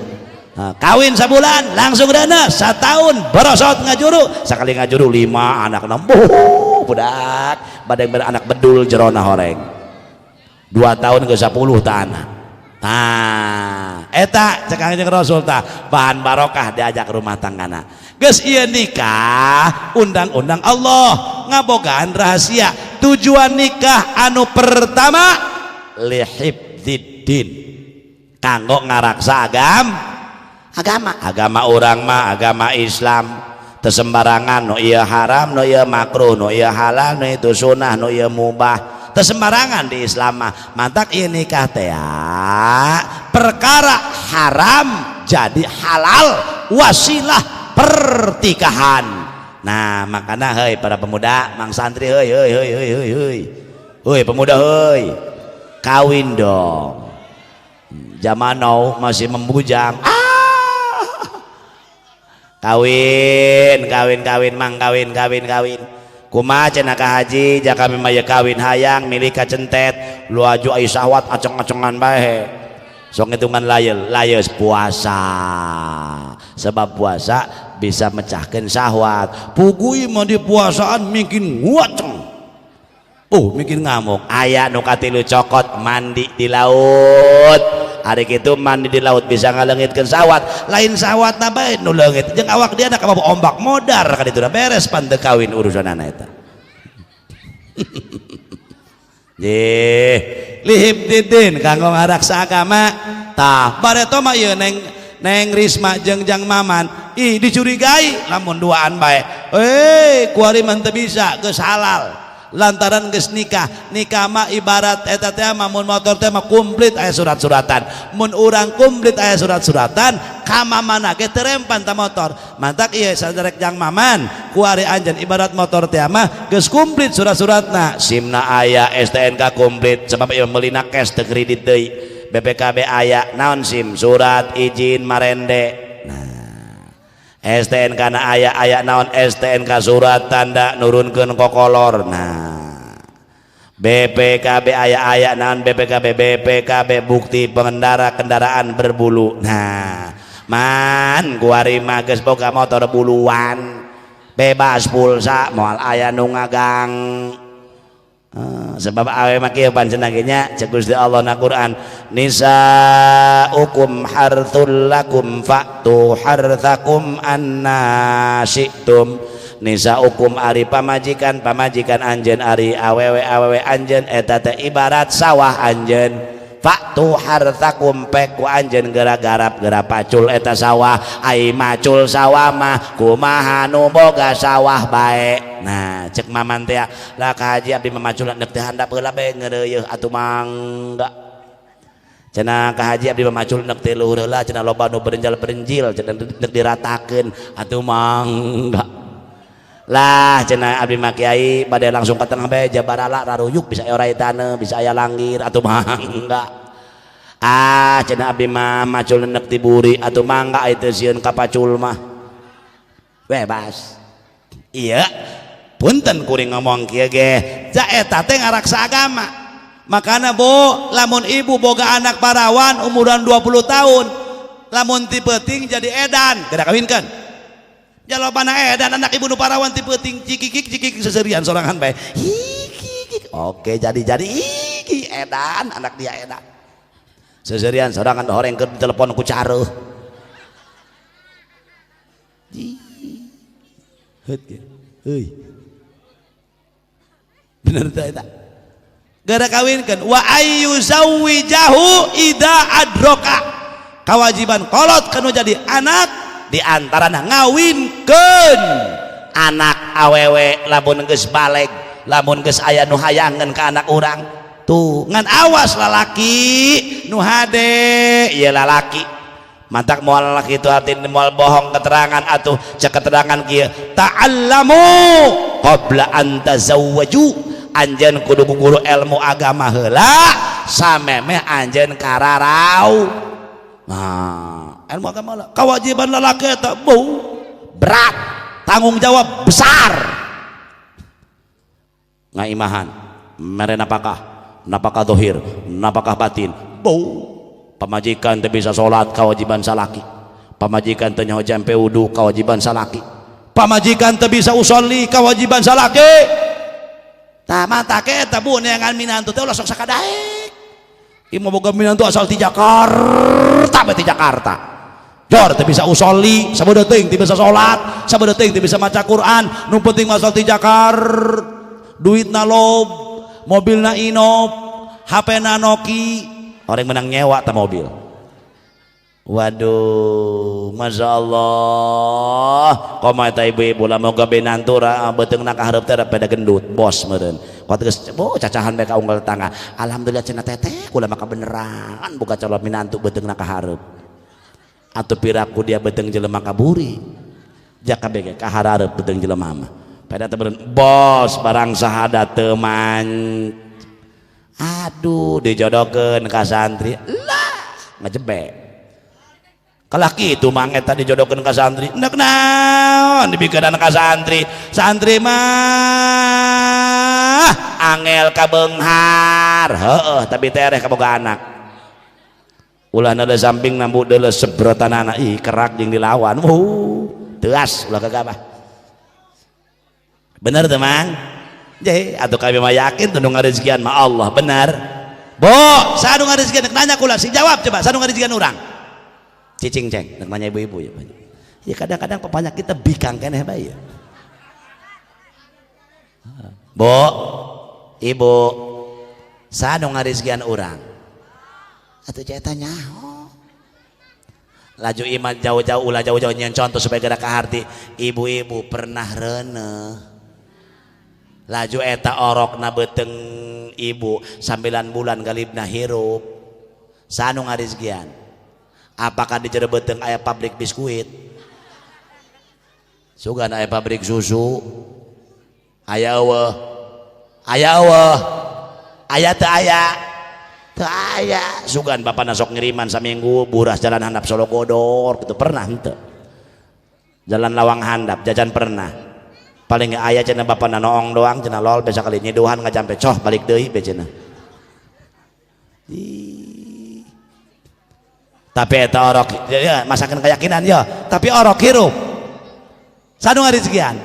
kawin sabulan langsung dana satahun berosot ngajuru sakali ngajuru 5 anak budak badai beranak bedul jerona horeng 2 tahun ke 10 tanah eta cek Kangjeng Rasul tah bahan barokah diajak rumah tanggana geus ieu nikah undang-undang Allah ngabogaan rahasia tujuan nikah anu pertama lihibdiddin kanggo ngaraksa agama orang mah agama Islam tersembarangan no iya haram no iya makruh no iya halal no itu sunnah no iya mubah tersembarangan di Islam mah mantak ieu nikah teh perkara haram jadi halal wasilah pertikahan. Nah makanya heuy para pemuda mang santri heuy pemuda heuy kawin dong zaman now masih membujang kawin mang kawin kumaha cenah ka haji jaka memaya kawin hayang milih ka centet lu aju ai syahwat aceng-acengan bae sok hitungan layes puasa sebab puasa bisa mecahkeun syahwat pugui mah di puasaan mungkin nguaceng mungkin ngamuk aya nu katilu cokot mandi di laut hari kitu mandi di laut bisa ngaleungitkeun syahwat lain syahwatna bae nu leungit jeung awak dia ka ombak modar ka ditu beres pan teu kawin urusanana eta Jeh lihibdiddin kanggo ngaraksa agama tah bareto mah ieu neng Risma jeung Jang Maman dicurigai lamun duaan bae kuari mah teu bisa geus halal lantaran geus nikah mah ibarat eta teh mah mun motor teh mah komplit aya surat-suratan mun urang komplit aya surat-suratan ka mamana ge terempan ta motor mantak ieu saderek jang maman ku ari anjeun ibarat motor teh mah geus komplit surat-suratna SIM-na aya STNK komplit sebab ieu meulina cash teu kredit deui BPKB aya naon SIM surat izin marende STNK na aya naon STNK surat tanda nurunkeun kokolor nah BPKB aya naon BPKB bukti pengendara kendaraan berbulu nah man kuari mah geus boga motor buluan bebas pulsa moal aya nu ngagang sebab awe mah kieu pancen nya cek Gusti Allah na Quran nisaukum harthul lakum fa'tu harthakum anna syi'tum nisaukum ari pamajikan anjeun ari awewe anjeun eta teh ibarat sawah anjeun faktu hartakum pek ku anjeun geura garap geura pacul eta sawah ai macul sawah mah kumaha nu boga sawah bae nah cek maman teh lah ka haji abdi mamaculan neuk teh handap heula bae ngeureuyeuh atuh mangga cenah ka haji abdi mamacul neuk teh luhur heula cenah loba nu berenjal-berenjil cenah neuk diratakeun atuh mangga lah cenah abdi mah kiai bade langsung ka tengah bae jabarala raruyuk bisa aya raitana bisa aya langgir atuh mangga cenah abdi mah macul neuk ti buri atuh mangga aya teh sieun ka pacul mah bebas iya punten kuring ngomong kieu ge ja eta teh ngaraksa agama makana bu lamun ibu boga anak parawan umuran 20 tahun lamun ti peuting jadi edan kada kawinkeun jalobana edan anak ibu nu parawan ti peuting cikik seserian sorangan bae oke jadi iki edan anak dia edan seserian sorangan horeng ke telepon ku careuh heuh bener teh eta gara kawinkeun wa ayyuzawwijahu idza adroka kewajiban kolot kanu jadi anak diantarana ngawinkeun anak awewe lamun geus baleg lamun geus aya nu hayangeun ka anak urang tuh ngan awas lalaki nu hade ieu lalaki mantak moal lalaki itu artinya moal bohong keterangan atuh cek keterangan kieu ta'allamu qabla an tazawwaju anjeun kudu guguru ilmu agama heula samemeh anjeun kararau nah ilmu agama lah kewajiban lalaki eta berat tanggung jawab besar ngaimahan mere napakah zahir napakah batin pamajikan teu bisa salat kewajiban salaki pamajikan teu nyaho jampe wudu kewajiban salaki pamajikan teu bisa usolli kewajiban salaki tah mata ke eta bu neangan minantu teh ulah sok sakadaek ieu mah boga minantu asal ti Jakarta bae ti Jakarta jor teu bisa usolli sabeudeut teuing teu bisa salat sabeudeut teuing teu bisa maca Quran nu penting mah asal ti Jakarta duitna lob mobilna Inov HP-na Noki orang menang nyewa ta mobil waduh masya Allah koma eta ibu-ibu lamun gabe nantura beteungna ka hareup teh pada gendut bos meureun kuat geus cacahan bae ka unggal tetangga alhamdulillah cenah teteh kula maka beneran boga calon minantu beteungna ka hareup atuh piraku dia beteung jelema kaburi jaka bege ka hareup beteung jelema mah pada teh meureun bos barang sahada teu man aduh dijodohkeun ka santri lah ngejebek kalaki itu mang eta dijodohkeun ka santri neuk naon dibikeun ka santri mah angel kabeunghar heueuh tapi teh kaboga anak ulah na samping nambu deuleu sebrotanana ih kerak jeung dilawan teuas ulah kagabah bener teh mang jadi atau kami mah yakin tuh ngarezekian mah Allah benar bo sanu ngarezekian nanya kula si jawab coba sanu ngarezekian urang cicing ceng nanya ibu-ibu ya ya kadang-kadang papanya kita bikang keneh bae ya bo ibu sanu ngarezekian urang atuh ceeta nyaho laju iman jauh-jauh ulah jauh-jauh nyen contoh supaya gerak ka harti ibu-ibu pernah reuneuh laju eta orokna beteng ibu 9 bulan galibna hirup sanu ngarizkian apakah di jero beteng aya pabrik biskuit sugan aya pabrik susu aya eueuh aya teu aya sugan bapana sok ngiriman saminggu buras jalan handap Solo Godor gitu pernah henteu jalan lawang handap jajan pernah paling aya cenah bapana noong doang cenah lol besa kali nyiduhan ngajampe coh balik deui be cenah tapi eta orok ya masakan keyakinan ya tapi orok hirup sanu ngarizkian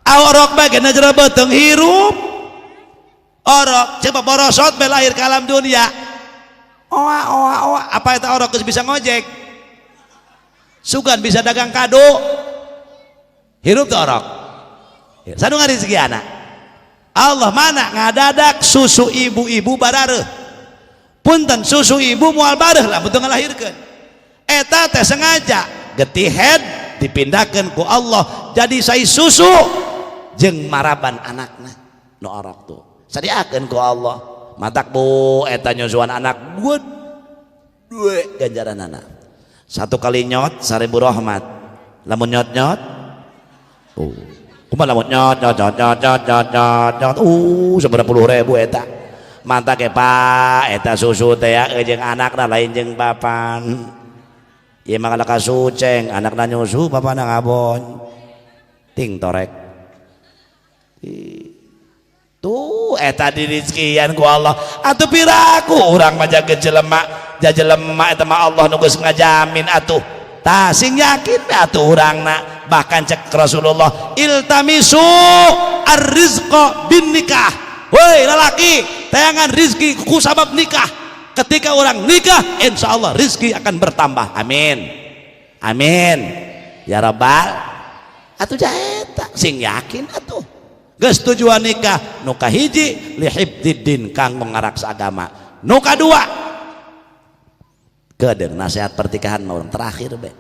orok bae na jero beteng hirup orok coba borosot be lahir ke alam dunia oa apa eta orok geus bisa ngojek sugan bisa dagang kado hirup teh orok sanu ngarizkiana Allah mana ngadadak susu ibu-ibu barareuh punten susu ibu moal bareuh lah betul ngalahirkeun eta teh sengaja getih head dipindahkeun ku Allah jadi sai susu jeung maraban anakna nu orok tuh sadiakeun ku Allah matak bu eta nyusuan anak buat dua ganjaran anak satu kali nyot 1000 rahmat lamun nyot-nyot kumaha lamun nyot seberapa puluh ribu eta mantap ke pak eta susu teh ya jeung anakna lain jeung bapan ieu mah kana kasuceng anakna nyusu bapana ngabon ting torek tuh eta dirizkian ku Allah atuh piraku urang mah jaga jelema eta mah Allah nu geus ngajamin atuh tah sing yakin atuh urangna bahkan cek Rasulullah iltamisu ar-rizqa bin nikah woi lalaki tayangan rizki ku sabab nikah ketika orang nikah insyaallah rizki akan bertambah amin amin ya rabbal atuh jaeta sing yakin atuh geus tujuan nikah nu kahiji li hifdziddin kang mengaraksa agama nu kadua kedeung nasihat pertikahan mah urang terakhir be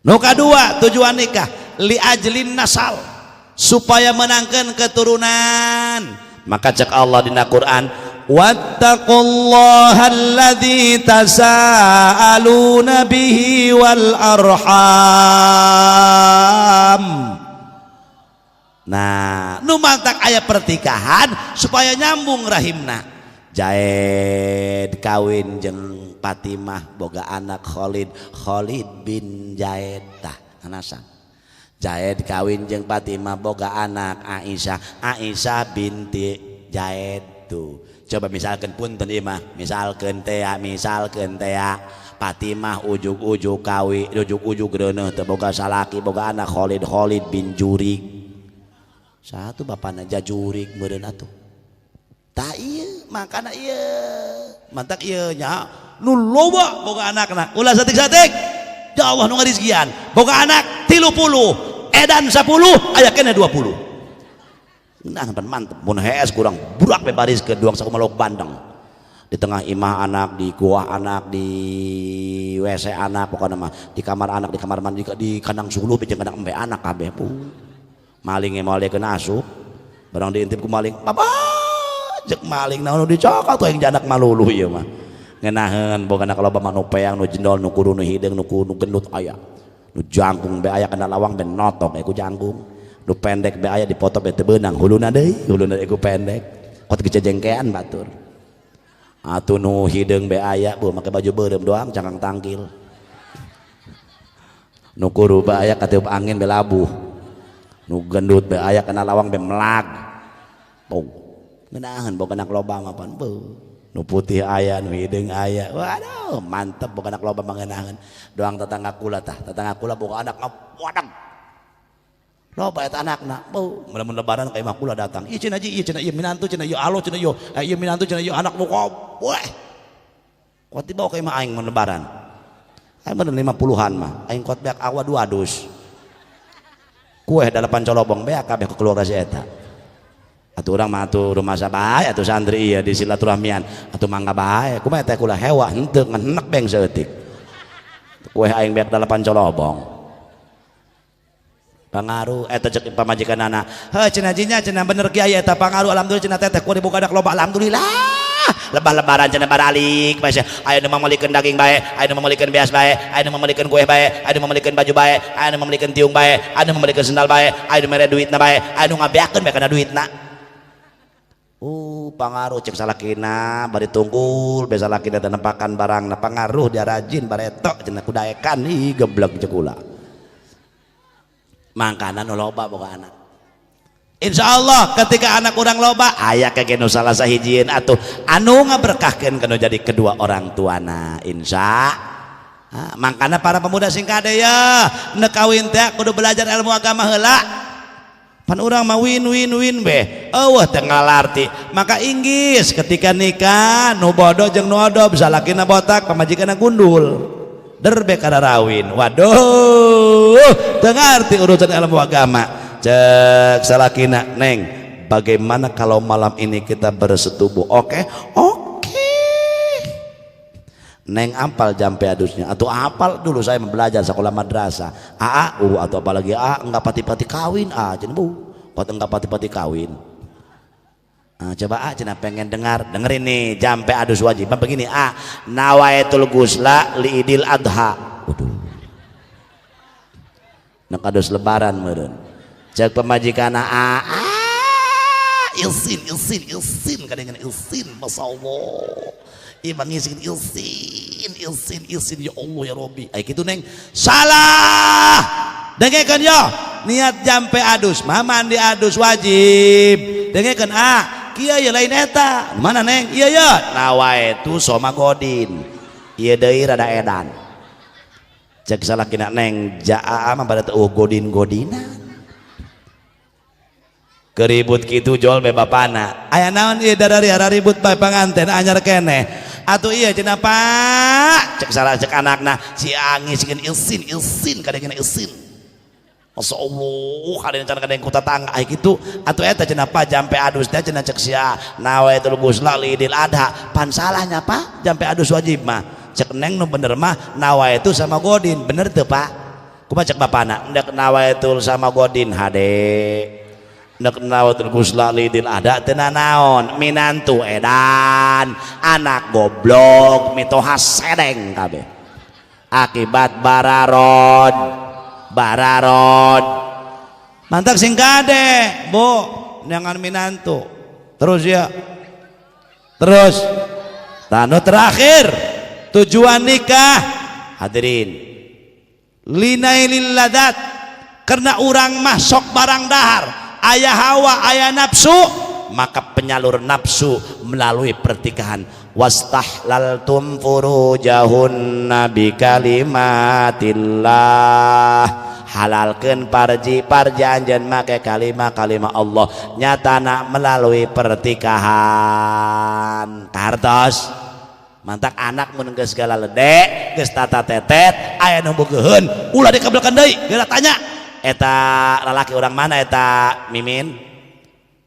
nu kadua tujuan nikah li ajlin nasal supaya menangkan keturunan maka cek Allah dina Quran wattaqullaha alladzi tasaaluna bihi wal arham nah nu mantak aya pertikahan supaya nyambung rahimna Jaed kawin jeung Fatimah boga anak Khalid bin Jaed tah anasan Jaed kawin jeung Fatimah boga anak Aisyah binti Jaed tuh coba misalkan punten ieu mah misalkan teh Fatimah ujug-ujug kawin ujug-ujug reuneuh teh boga salaki boga anak Khalid bin Jurig satu bapana Jajurig meureun atuh tah ieu makana ieu mantak ieu nya nu loba boga anakna ulah satik-satik ya Allah nu ngarizkian boga anak 30 edan 10 aya kene 20 nah mantep mun hees kurang burak be baris ke 2,5 bandeng di tengah imah anak di kuah anak di WC anak pokokna mah di kamar anak di kamar mandi di kandang suluh jeung kandang embe anak kabeh maling ngemalekeun asup barang diintip ku maling papa jek maling naon dicokal tuh yang janak maluluh ieu mah ngeunaheun boga anak loba mah nu peang nu jendol nu kudu nu hideung nu gendut aya nu jangkung be aya kana lawang be notok ku jangkung nu pendek be aya dipoto be teu beunang huluna deui ku pendek kot kecejengkean batur atuh nu hideung be aya beuh make baju beureum doang cangkang tangkil nu kuru be aya katiup angin be labuh nu gendut be aya kana lawang be melag ngeunaheun boga anak loba mah pan nu putih aya nu hideung aya waduh mantep boga anak loba mah ngeunaheun doang tetangga kula boga anak wadah loba eta anakna mun lebaran ka imah kula datang ieu cenah ieu minantu cenah ieu alo cenah ieu minantu cenah ieu anak nu weh kuat dibawa ka imah aing mun lebaran aing bener 50-an mah aing kuat beak awa 2 dus kue 8 colobong beak kabeh ke keluarga si eta atuh urang mah atuh rumah sabae atuh santri ieu di silaturahmian atuh mangga bae kumaha teh kula hewa henteu ngenek beng saeutik kue aing beak 8 colobong Pangaruh eta cek pamajikanana heuh cenah jinya cenah bener kiai eta pangaruh alhamdulillah cenah teteh ku dibuka dak loba alhamdulillah lebaran cenah baralik masih aya nu mamelikeun daging bae aya nu mamelikeun beas bae aya nu mamelikeun kue bae aya nu mamelikeun baju bae aya nu mamelikeun tiung bae aya nu mamelikeun sendal bae aya nu mere duitna bae aya nu ngabeakeun bae kana duitna pangaruh cek salakina bari tunggul besa lakina teh nempakan barangna pangaruh dia rajin baretok cenah kudaekan ih geblek cek ulah mangkana nu loba boga anak insyaallah ketika anak urang loba aya kage nu salah sahijieun atuh anu ngaberkahkeun kana jadi kedua orang tuana insya mangkana para pemuda sing kade ya neuk kawin teh kudu belajar ilmu agama heula pan urang mah win be eueuh teh ngalarti maka inggis ketika nikah nu bodoh jeung nu odoh bisa lakina botak pamajikanna gundul derbe kada rawin waduh teu ngarti urusan ilmu agama cek salakina neng bagaimana kalau malam ini kita bersetubuh oke neng apal jampe adusnya atau apal dulu saya belajar sekolah madrasah atau apalagi enggak pati-pati kawin cenah bu enggak pati-pati kawin coba cenah pengen dengerin nih jampe adus wajib begini nawaitul gusla li idil adha waduh nak adus lebaran meureun cek pemajikana ilsin kadang ilsin masyaallah imang isin ilsin ya Allah ya Rabbi ay kitu neng salah dengekeun ya niat jampe adus mah mandi adus wajib dengekeun kieu lain eta mana neng ieu ya nawaitu soma godin ieu deui rada edan cek salakina neng jaa mah bade teu godin-godinan keribut kitu jol be bapana aya naon ieu dadari ribut bae panganten anyar keneh atuh iya cenah Pak cek salah cek anakna si angin sikeun ilsin kadang-kadang ilsin masyaallah kadang-kadang ku tatangga ai kitu atuh eta cenah Pak jampe adus teh cenah cek sia nawaitul ghusla lidil adha pan salahnya Pak jampe adus wajib mah cek neng nu bener mah nawaitu sama godin bener teu Pak kumaha cek bapana endek nawaitul sama godin hade nek nawaitul ghusla lidil adha teu naon minantu edan anak goblok mitoha sedeng kabeh akibat bararod mantak sing kade bu jangan minantu terus ya terus tanu terakhir tujuan nikah hadirin linailil ladat karena urang mah sok barang dahar ayah hawa ayah nafsu maka penyalur nafsu melalui pertikahan wastahlaltum furujahunna bikalimatillah halalkeun parjanjian make kalimat Allah nyatana melalui pertikahan kartos mantak anak mun geus segala lede geus tata tetet aya nu beugeun ulah dikabelkeun deui geura tanya eta lalaki orang mana eta mimin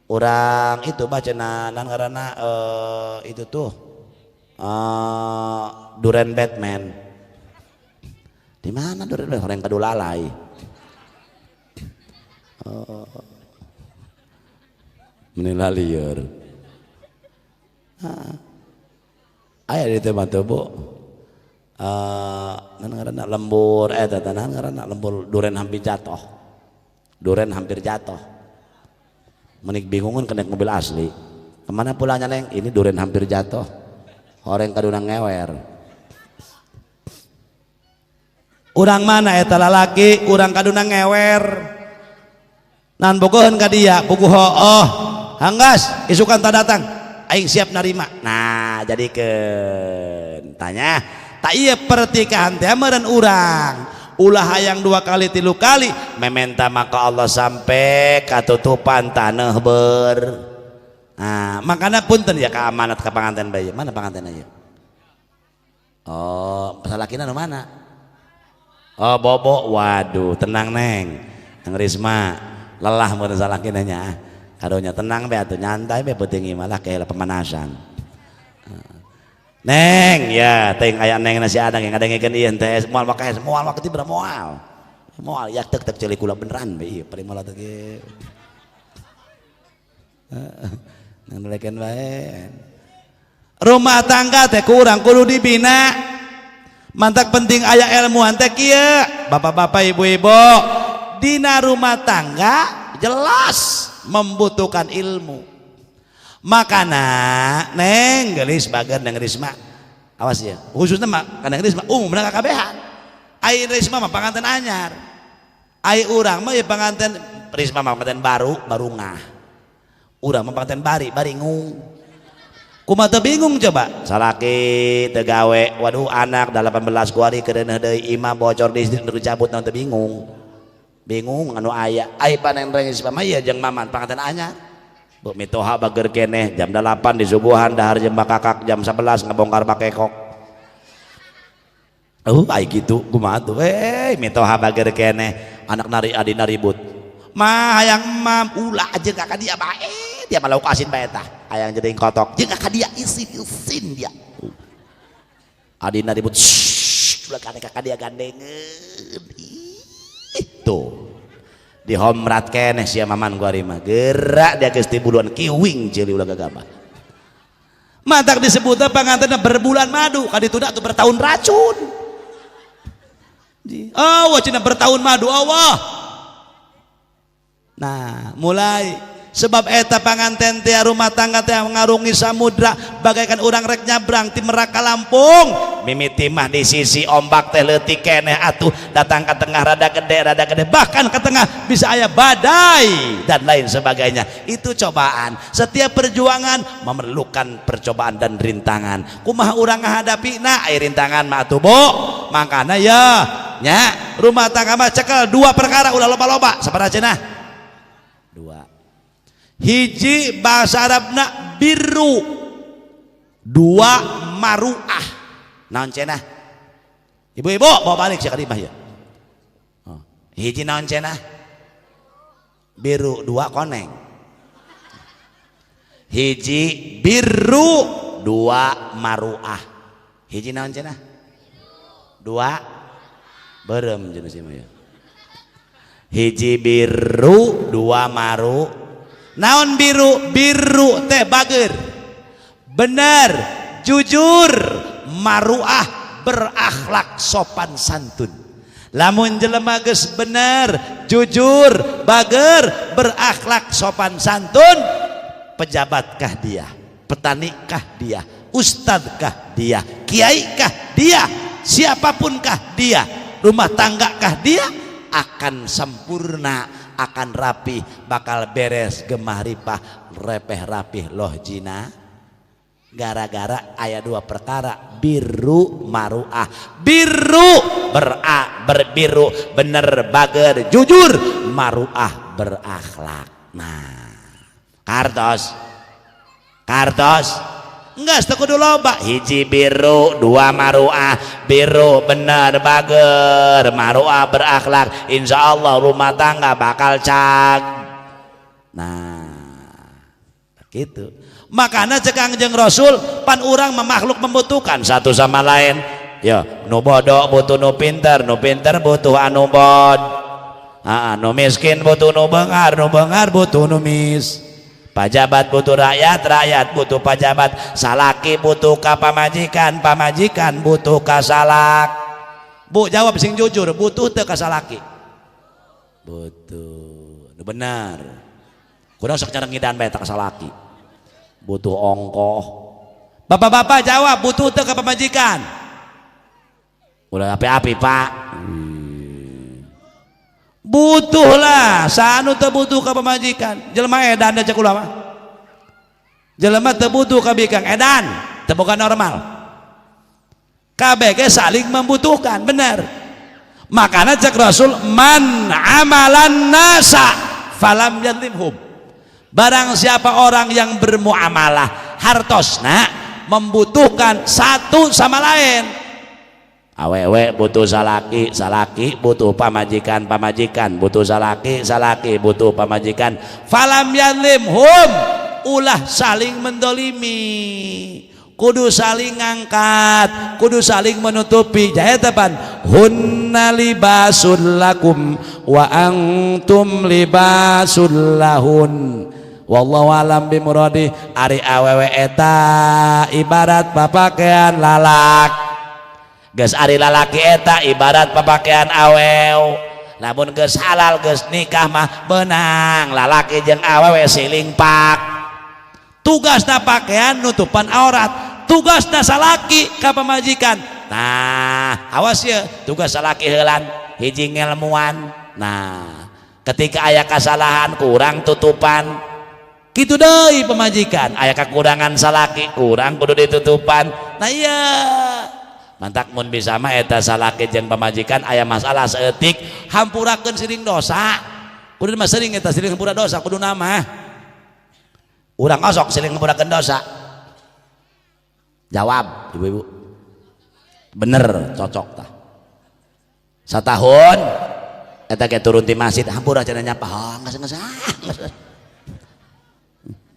orang itu baca nan karena itu tuh Duren Batman di mana Duren Batman orang kadulalai menilai liar ayah di tempat tuh bu karena lembur karena lembur duren hampir jatuh menik bingungan kena mobil asli kemana pulangnya neng ini duren hampir jatuh orang kadunang ngewer urang mana eta lalaki urang kadunang ngewer nan bogoheun ka dia puguh hooh hanggas isukan tak datang aing siap narima nah jadikeun tanya tak iya pertikahan teh meureun urang ulah hayang 2 kali 3 kali mementa maka Allah sampai katutupan taneuh ber nah makana punten ya keamanat ka panganten bae mana panganten aya salakina nu mana bobo waduh tenang neng Neng Risma lelah meureun salakina nya kadonya tenang be atuh nyantai be penting malah kayak pemanasan Neng ya teng aya neng nasi adang yang ngadengkeun ieu teh moal pakai moal waktu berapa moal moal yak tek celik kula beneran be ieu paling malah teh nanglekeun bae rumah tangga teh kurang kudu dibina mantak penting aya ilmuan teh kieu bapak-bapak ibu-ibu dina rumah tangga jelas membutuhkan ilmu makana neng gelis bager neng Risma awas ya khususnya mak neng Risma umum bener kakabehan ai Risma mah panganten anyar ai urang mah ya panganten Risma mah panganten baru ngah urang mah panganten bari ngung kumaha teu bingung coba salaki teu gawe waduh anak 18 kuari kedeuneuh deui imam bocor di istri nu cabut naon teu bingung anu aya ai paneng Risma mah ieu jeung maman panganten anyar bu mitoha bager keneh jam 8 di subuhan dahar jam bakakak jam 11 ngabongkar bakekok ai gitu kumaha tuh mitoha bager keneh anak nari adina ribut mah hayang mam ulah jeung ka dia bae dia malau asin bae tah hayang jeung kotok jeung ka dia isin dia adina ribut ulah ka dia gandengeun itu di homrat keneh sia maman gua mah gerak dia geus tibuluan kiwing ceuli ulah gagabah matak disebutna pangantenna berbulan madu kadituna atuh bertahun racun Allah cina bertahun madu Allah nah mulai sebab eta panganten teh rumah tangga teh ngarungi samudra bagaikan urang rek nyabrang ti Merak ka Lampung mimiti mah di sisi ombak teh leutik keneh atuh datang ke tengah rada gede bahkan ke tengah bisa aya badai dan lain sebagainya itu cobaan setiap perjuangan memerlukan percobaan dan rintangan kumaha urang ngahadapina aya rintangan mah atuh Bu makana ya nya rumah tangga mah cekel dua perkara ulah loba-loba sabaraha cenah dua hiji bahasa Arabna birru dua maruah naon cenah ibu-ibu bawa balik sia ka imah ya hiji naon cenah birru dua koneng hiji birru dua maruah hiji naon cenah dua berem jenis ieu ya hiji birru dua maru naon biru teh bager bener jujur maruah berakhlak sopan santun lamun jelema geus bener jujur bager berakhlak sopan santun pejabatkah dia petanikah dia ustadzkah dia kiaikah dia siapapunkah dia rumah tanggakah dia akan sempurna akan rapi bakal beres gemah ripah repeh rapih loh jina gara-gara aya dua perkara biru maruah biru berbiru bener bager jujur maruah berakhlak nah kartos enggak kudu loba hiji biru dua maruah biru bener bager maruah berakhlak insyaallah rumah tangga bakal cag nah gitu makanya cek Kangjeng Rasul pan urang makhluk membutuhkan satu sama lain ya nu bodoh butuh nu pinter butuh anu bod nu miskin butuh nu beungar butuh nu mis pajabat butuh rakyat butuh pajabat salaki butuh ka pamajikan butuh ka salak Bu jawab sing jujur butuh teu ka salaki butuh nu benar kurang sok cara ngidan bae ka salaki butuh ongkoh bapak-bapak jawab butuh teu ka pamajikan udah api-api Pak butuh lah sanu teu butuh ka pamajikan jelema edan da cek ulama jelema teu butuh ka bikang edan teu boga normal kabeh ge saling membutuhkan bener makana cek Rasul man amalan nasa falam yadlimhum barang siapa orang yang bermuamalah hartosna membutuhkan satu sama lain awewe butuh salaki butuh pamajikan butuh salaki butuh pamajikan falam yadlimhum ulah saling mendolimi kudu saling ngangkat, kudu saling menutupi. Jahetepan hunna libasul lakum wa antum libasul lahun. Wallahu alam bimuradi. Ari awewe eta ibarat papakean lalak, geus ari lalaki eta ibarat papakean awew. Namun geus halal geus nikah mah benang lalaki jeung awewe siling pak. Tugasna pakaian nutupan aurat, tugasna salaki ka pamajikan. Nah awas ya, tugas salaki heulan hiji ngelmuan. Nah ketika aya kasalahan kurang tutupan kitu deui pamajikan, aya kakurangan salaki kurang kudu ditutupan. Nah iya mantak mun bisa mah eta salaki jeung pamajikan aya masalah saeutik hampurakeun siring dosa. Kudu mah sering eta siring hampura dosa kudu nama urang osok siling hampurakeun dosa. Jawab ibu-ibu bener cocok tah satahun eta ge turun ti masjid hampura cenah nyapa geus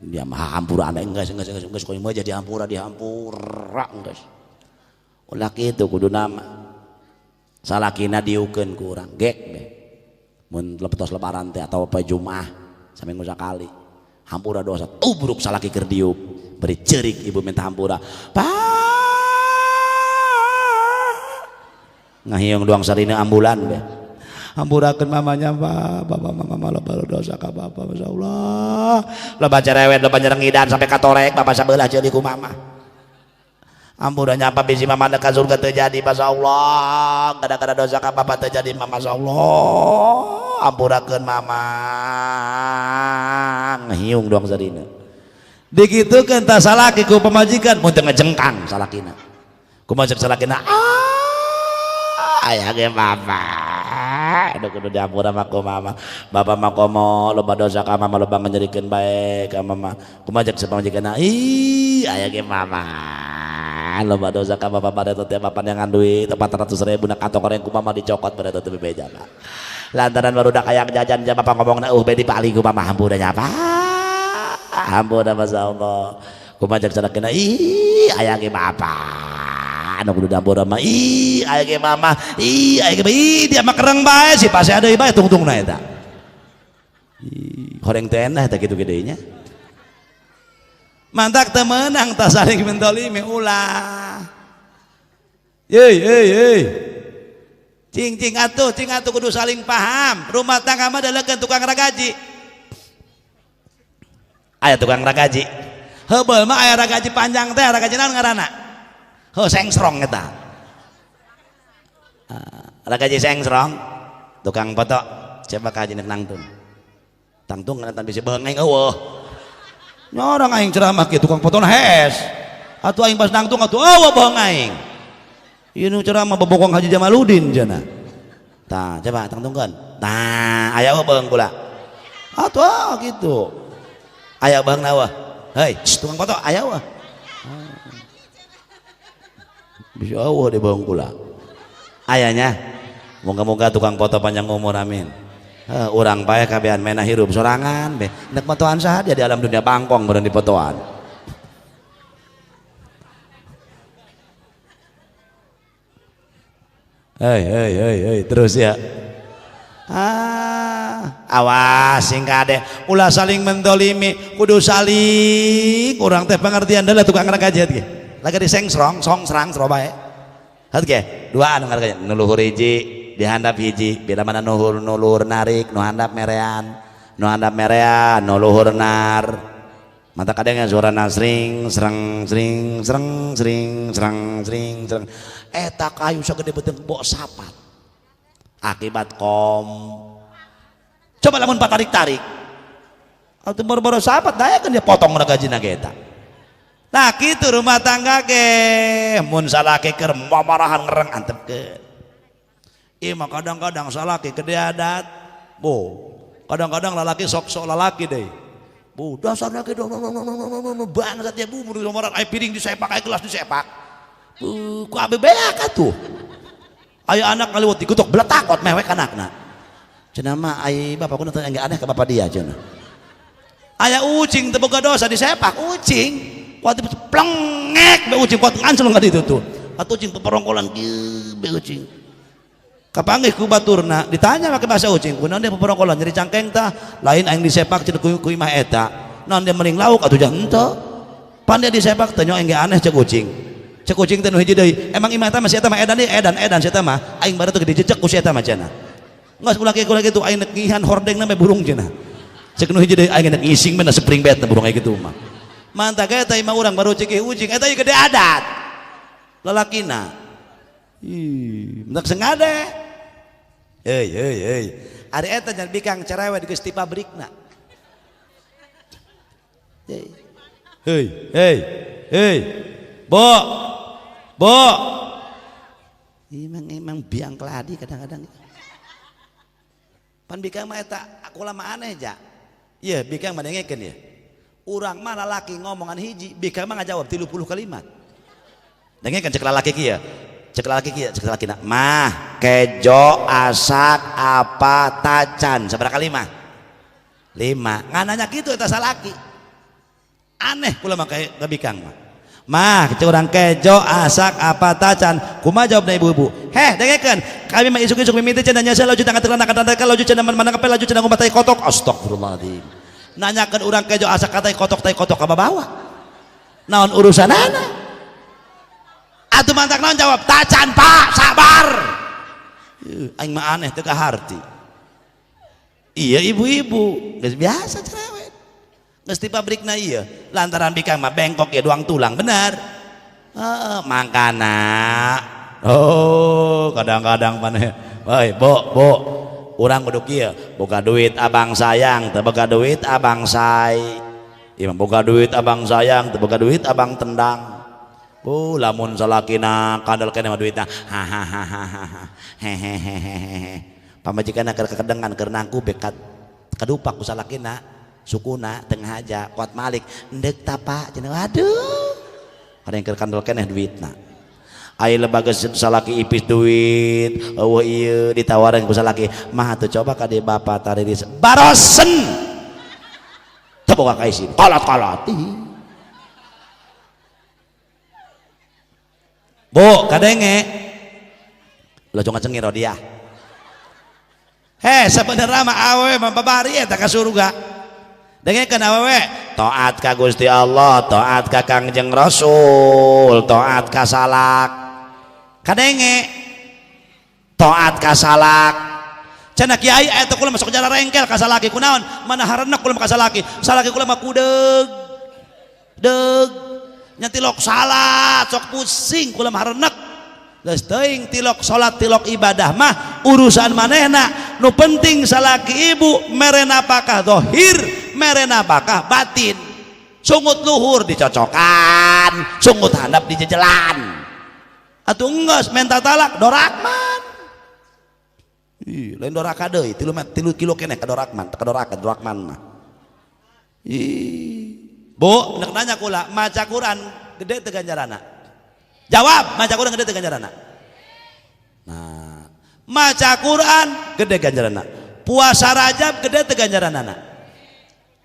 dia mah hampura geus koy mah jadi hampura dihampura geus ulah kitu kudu nama salakina diukeun ku urang gek be mun lepetos lebaran teh atau poe Jumaah saminggu sakali hampura dosa tubruk salaki keur diuk beri ceurik ibu minta hampura ngahiung doang sarina ambulan be hampurakeun mamanya bapak mama loba dosa ka bapak masyaallah loba cerewet loba nyerengidan sampai katorek bapak sabelah ceuli ku mama ampura nyapa bisi mama ka surga teu jadi masyaallah kada-kada dosa ka bapak teu jadi mama masyaallah ampurakeun mama ngahiung doang sarina digitukeun tah salaki ku pamajikan mun teu ngajengkang salakina kumaha ceuk salakina aya ge bapak anu kudu diampura mah ku mama bapak mah komo loba dosa ka mama loba ngajadikeun bae ka mama kumaha ceuk pamajikanna aya ge mama loba dosa ka bapak bareto teh bapak yang duit 400.000 na kantong goreng ku mama dicokot bareto teh bebeja lantaran barudak aya jajan bapak ngomongna be dipali ku mama hampura nyapa hampura masyaallah kumaha ceuk salakina aya ge bapak anu kudu dapur mah aya ge mama aya ge dia mah kereng bae si pase ada bae tungtungna eta horeng teh enak eta kitu gede nya mantak teu meunang tah saling mentolimi ulah yeuy cing atuh kudu saling paham rumah tangga mah dalekeun tukang ragaji aya tukang ragaji heubeul mah aya ragaji panjang teh ragaji naon ngaranna sengsrong eta ragaji sengsrong tukang foto coba ka haji nangtung kana tan bisi beung aing eueuh nyorang aing ceramah kieu tukang fotona hees atuh aing pas nangtung atuh eueuh beung aing ieu nu ceramah bobokong Haji Jamaluddin cenah tah coba tangtungkeun tah aya eueuh beung kula atuh kitu aya beungna eueuh hei tukang foto aya eueuh bisa Allah di bawang kula ayahnya moga-moga tukang foto panjang umur amin urang pae kabehan mena hirup sorangan be nek fotoan saha dia di alam dunia bangkong beureun di fotoan hei terus ya awas sing kade ulah saling mentolimi kudu saling urang teh pengertian deuleh tukang ragaji ge lagi di sengsrong serang bae hat ge dua anu ngarana nuluhur hiji dihandap hiji bila mana nuluhur narik nu handap merean nuluhur nar mata kadang suarana sring eta kayu sagede beuteung bok sapat akibat coba lamun patarik-tarik atuh boro-boro sapat dayakeun dia potong ragajina ge eta. Nah gitu rumah tangga ge mun salaki keur mamarahan ngereng antepkeun ieu mah kadang-kadang salaki gede adat kadang-kadang lalaki sok lalaki deui dasar laki bangsat ya mun mamaran aya piring disepak aya gelas disepak ku abe beak atuh aya anak ngaliwat dikutuk bletakot mewek anakna cenah mah aya bapakku teh enggak aneh ka bapak dia cenah aya ucing teu boga dosa disepak ucing Kuat plengek be ucing kuat ngancel nggak itu tuh. Atau ucing peperongkolan be ucing. Kapanggih ku baturna ditanya pakai bahasa ucing. Kunaon dia peperongkolan jadi cangkeng tah lain aing disepak cenah ku imah eta. Naon dia mending lauk atuh jangan henteu. Pan dia disepak teh nya engge aneh cek ucing. Cek ucing teh nu hiji deui. Emang imah eta mah si eta mah edan si eta mah aing baru teh dijejek ku si eta mah cenah. Geus ulah kitu aing nek ngihan hordengna mah burung cenah. Cek nu hiji deui aing nek ngising mah spring bed burung kayak gitu mah. Mantap eta imah urang baru cek ucing eta gede adat. Lalakina. Ih, mendak sengade. Hei. Ari eta nya bikang cerewet geus ti pabrikna. Hei. Bo. Emang biang keladi kadang-kadang. Pan bikang mah eta aku lama aneh ja. Iya, bikang mah dengekeun ya. Urang mah lalaki ngomongan hiji, bikang mah ngajawab 30 kalimat. Dengekeun cek lalaki kieu. Cek laki nak mah kejo asak apa tacan seberapa kalimat 5 ngananya gitu eta salaki aneh kula mah kayak gabikang mah cek orang kejo asak apa tacan kumaha jawabna ibu-ibu dengekeun kami mah isuk-isuk mimiti cenah nya laju tangga terlana kata laju cenah mana kapel laju cenah ngumpat tai kotok astagfirullahaladzim nanyakeun urang kejo asak tai kotok ka bawa naon urusanana atuh mantak naon jawab tacan pak sabar aing mah aneh teu kaharti iya ibu-ibu geus biasa cerewet geus ti pabrikna ieu lantaran bikang mah bengkok ya doang tulang bener mangkana kadang-kadang maneh woi bo urang kudu kieu boga duit abang sayang teu boga duit abang say ieu boga duit abang sayang teu boga duit abang tendang. Lamun salakina kandel kene mah duitna hehehe pamajikanna keur kekedengan keur nangku bekat kadupak ku salakina sukuna tengah aja kuat malik endek tapa cenah waduh ada yang keur kandel keneh duitna aya lembaga salaki ipis duit eueuh ieu ditawareun ku salaki mah atuh coba ka dieu bapa tariris barosen teu boga kaisi kolot-kolot Bu, kadenge lo cuma cengir dia. Sebenarnya mah awewe mah babari eta ka surga. Dengekeun awewe, taat ka Gusti Allah, taat ka Kangjeng Rasul, taat ka salak. Kadenge taat ka salak. Cenah kiai eta kula masuk jalan rengkel ka salaki kunaon? Mana harenak kula ka salaki. Salaki kula mah kudeug. Nya tilok salat sok pusing kula mah harenek geus teuing tilok salat tilok ibadah mah urusan manehna nu penting salaki ibu merena apakah zahir merena apakah batin sungut luhur dicocokan sungut handap dijejelan atuh geus menta talak dorakman lain doraka deui 3 kilo keneh ka dorakman mah Bu, nek nanya kula, maca Quran gede teu ganjaranna? Jawab, maca Quran gede teu ganjaranna? Nah, maca Quran gede ganjaranna. Puasa Rajab gede teu ganjaranna?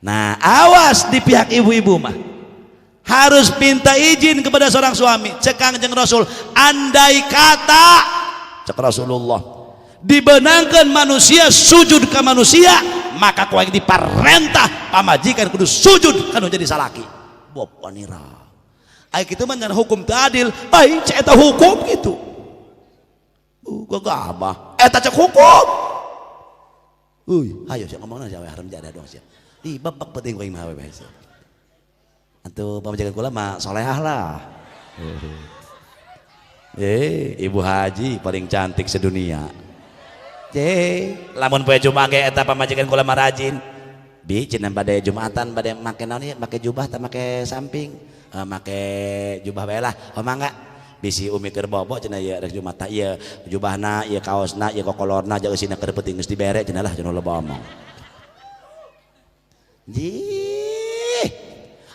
Nah, awas di pihak ibu-ibu mah. Harus minta izin kepada seorang suami. Cek Kangjeng Rasul, andai kata cek Rasulullah dibenangkan manusia sujud ke manusia maka kau yang diparentah pamajikan kudu sujud kan jadi salaki bob wanira ai kitu mah ngan hukum teu adil ai cek eta hukum gitu gagah eta cek hukum ayo sia ngomongna sia harem jada dong sia di babak penting ku imah we sia atuh pamajikan kula mah salehah lah ibu haji paling cantik sedunia lamun poe Jumat ge eta pamajikan kula mah rajin bi cenah bade Jumatan bade make naon ieu make jubah teh make samping make jubah bae lah mangga bisi umi keur bobo cenah ieu rek Jumat tah ieu jubahna ieu kaosna ieu kokolorna jeung eusina keur peuting geus dibere cenah lah cenah loba omong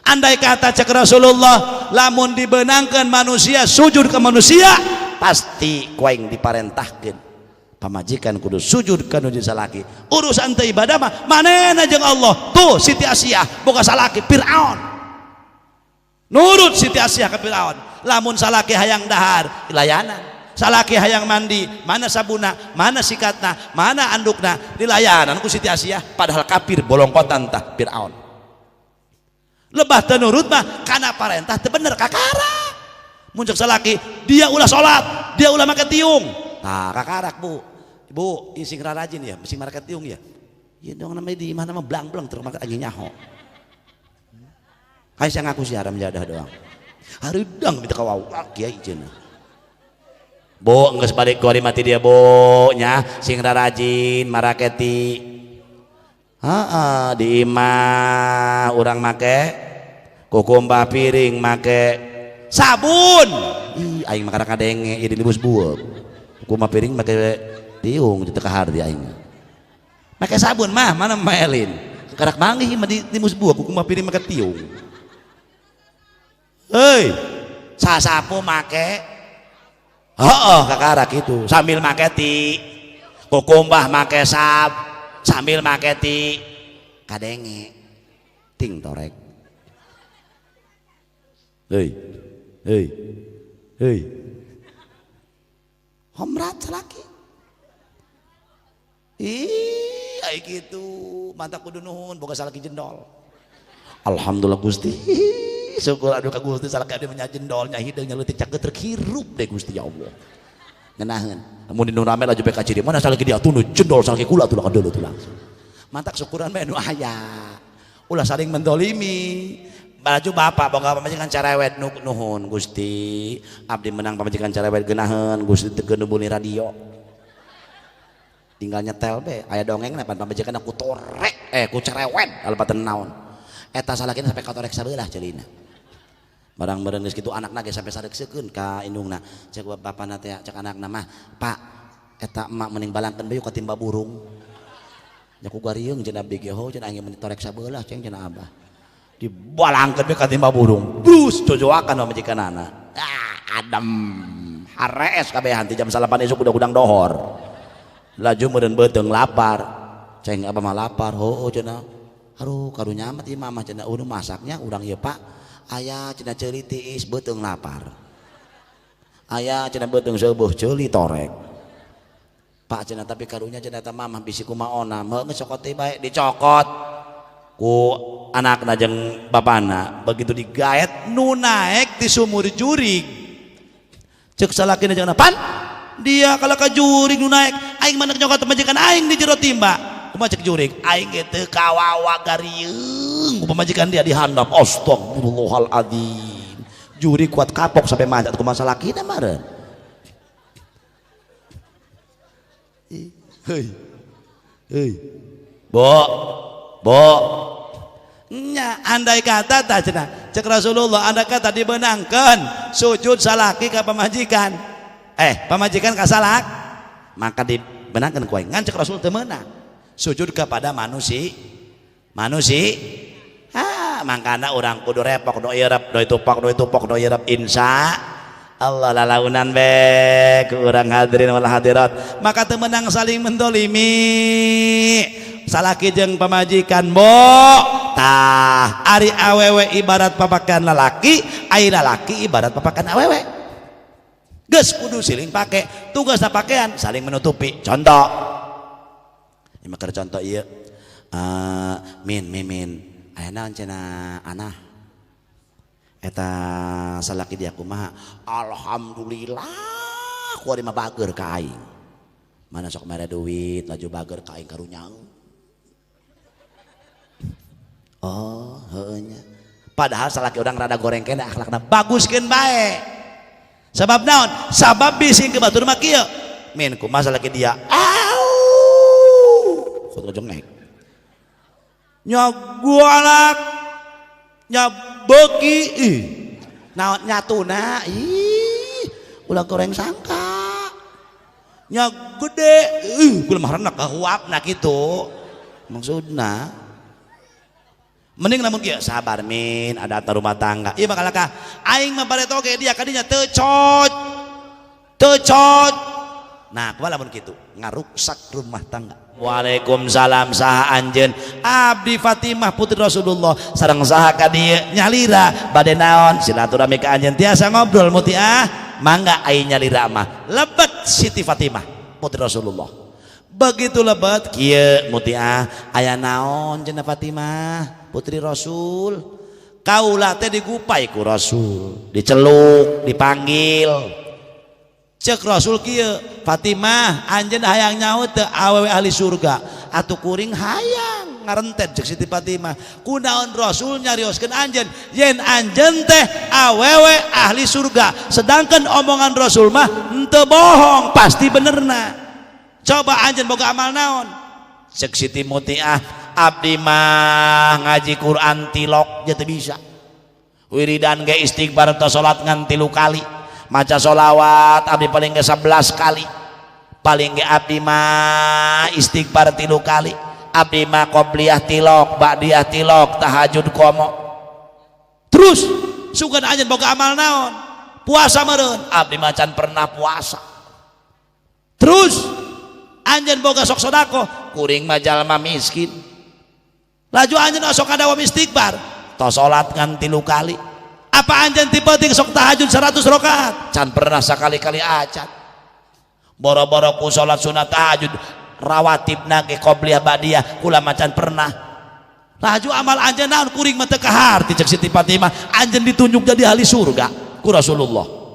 andai kata cek Rasulullah lamun dibenangkeun manusia sujud ke manusia pasti kuaing diparentahkeun pamajikan kudu sujud ka nu salaki urusan teu ibadah mah manehna jeung Allah tuh Siti Asiyah boga salaki Firaun nurut Siti Asiyah ke Firaun. Lamun salaki hayang dahar dilayanan, salaki hayang mandi mana sabuna, mana sikatna, mana andukna, dilayanan ku Siti Asiyah. Padahal kafir bolongkotan tah Firaun. Lebah teu nurut mah kana parentah teu bener kakara. Muncul salaki dia ulah sholat, dia ulah make tiung. Nah kakarak bu, ibu ising rajin ya, mesti make tiung ya. Ya dong namanya di mana mah blang-blang terus make lagi nyaho. Kayak saya ngaku siaran menjadah doang. Harudang minta kawau kiai cenah. Bo geus balik kuari mati dia bo nya sing rajin maraketi. Heeh di imah urang make kukumbah piring make sabun. Ih aing mah kadang kadenge ieu dilibus bueuh. Kukumbah piring make tiung di teu kahardi aing. Make sabun mah mana maelin. Karak manggih mah di limus bueuh kukumbah piring make tiung. Hei, sasapu make, kakarak itu sambil make ti, kukumbah make sab, sambil make ti, kadenge, ting torek. Hei, homrat laki. Ih, ay gitu, mantap kudu nuhun, boga salaki jendol. Alhamdulillah Gusti. Syukur aduh ka Gusti salaki abdi nya jendolnya hideungnya leutik cakeut terhirup deh Gusti ya Allah. Ngeunaheun. Mun dinu rame laju beka ciri mana salaki dia tunu jendol salaki kula tuh kadeuleu tuh langsung. Mantak syukuran bae nu aya. Ulah saling mendolimi. Baju bapak boga pamajikan cerewet nuhun Gusti. Abdi menang pamajikan cerewet geunaheun Gusti teu geunubuni radio. Tinggal nyetel be aya dongengna pan pamajikan ku torek ku cerewet alepateun naon. Eta salakina sampai katorek sabelah ceulina. Barang meureun geus kitu anakna ge sampai sareuksekeun ka indungna. Cek bapana teh cek anakna mah, "Pak, eta emak mending balangkeun bae ka timba burung." Nya ku garieung cenah abdi ge ho cenah aing meni torek sabelah ceng cenah abah. Dibalangkeun bae ka timba burung. Brus cojoakan majikanana. Adem. Harees kabehan ti jam 8 esuk udah gudang dohor. Laju meureun beuteung lapar. Ceng abah mah lapar. Heuh cenah. Aduh karunya amat ieu mamah cenah udah masaknya urang ieu Pak. Aya cenah ceuli tiis beuteung lapar. Aya cenah beuteung seueuh ceuli torek. Pak cenah tapi karunya cenah eta mamah bisi kumaona. Meungeut cokot teh bae dicokot ku anakna jeung bapana. Begitu digaet nu naek ti sumur jurig. Ceuk salakina jeung pan dia kalau ka jurig nu naek aing maneh nyokot majikan aing di jero timba. Kumaha cek jurig aing ge teu kawawa garieung ku pamajikan dia dihandap. Astagfirullahaladzim. Jurig kuat kapok sampai manjat ku masalah lakina meureun. Hei. Bo. Nya andai kata tah cenah cek Rasulullah andai kata dibeunangkeun sujud salaki ka pamajikan. Pamajikan ka salak maka dibeunangkeun ku aing ngan cek Rasul teu meunang. Sujud kepada manusia mangkana orang kudu repok do irep do tupok do irep insya Allah lalaunan be ku urang hadirin wal hadirat maka teu meunang saling mendolimi salaki jeung pamajikan bo tah ari awewe ibarat papakan lalaki ai lalaki ibarat papakan awewe geus kudu siling pake tugasna pakaian saling menutupi. Contoh makar contoh iya min aya naon cenah anah eta salaki dia kumaha alhamdulillah ku ari mah bager ka aing mana sok mere duit laju bager ka aing karunya heuh nya padahal salaki urang rada goreng kene akhlakna baguskeun bae sabab naon sabab bising ke batur mah kieu min kumaha salaki dia foto jengek nya golak nya beuki naon nyatuna ulah goreng sangka nya gede kula mah harana kahuapna kitu maksudna mending lamun kieu sabar min ada atur rumah tangga ieu bakal ka aing mah bare toge dia kadinya teu cot nah kumaha lamun kitu ngaruksak rumah tangga. Waalaikumsalam saha anjeun abdi Fatimah putri Rasulullah sareng saha ka dieu nyalira bade naon silaturahmi ka anjeun tiasa ngobrol mutiah mangga ai nyalira mah lebet Siti Fatimah putri Rasulullah begitu lebat kieu mutiah aya naon cenah Fatimah putri Rasul kaula teh digupai ku Rasul diceluk dipanggil cek Rasul kieu Fatimah anjeun hayang nyaho teu awewe ahli surga atuh kuring hayang ngarentet cek Siti Fatimah kunaon Rasul nyarioskeun anjeun yen anjeun teh awewe ahli surga sedangkan omongan Rasul mah henteu bohong pasti benerna coba anjeun boga amal naon cek Siti Mutiah abdi mah ngaji Quran tilok teu bisa wiridan ge istighfar teh salat ngan 3 kali maca sholawat abdi paling ke 11 kali paling ke abdi mah istighfar 3 kali abdi mah qobliyah tilok ba'diyah tilok tahajud qomo terus sugan anjeun boga amal naon puasa meureun abdi mah can pernah puasa terus anjeun boga sok sedekah kuring mah jalma miskin laju anjeun sok kadawa istighfar tos salat ngan 3 kali apa anjeun ti penting sok tahajud 100 rakaat can pernah sakali-kali acan boro-boro ku salat sunat tahajud rawatibna ge qobliyah ba'diyah kula macan pernah laju amal anjeun naon kuring mah teu kaharti cek Siti Fatimah anjeun ditunjuk jadi ahli surga ku Rasulullah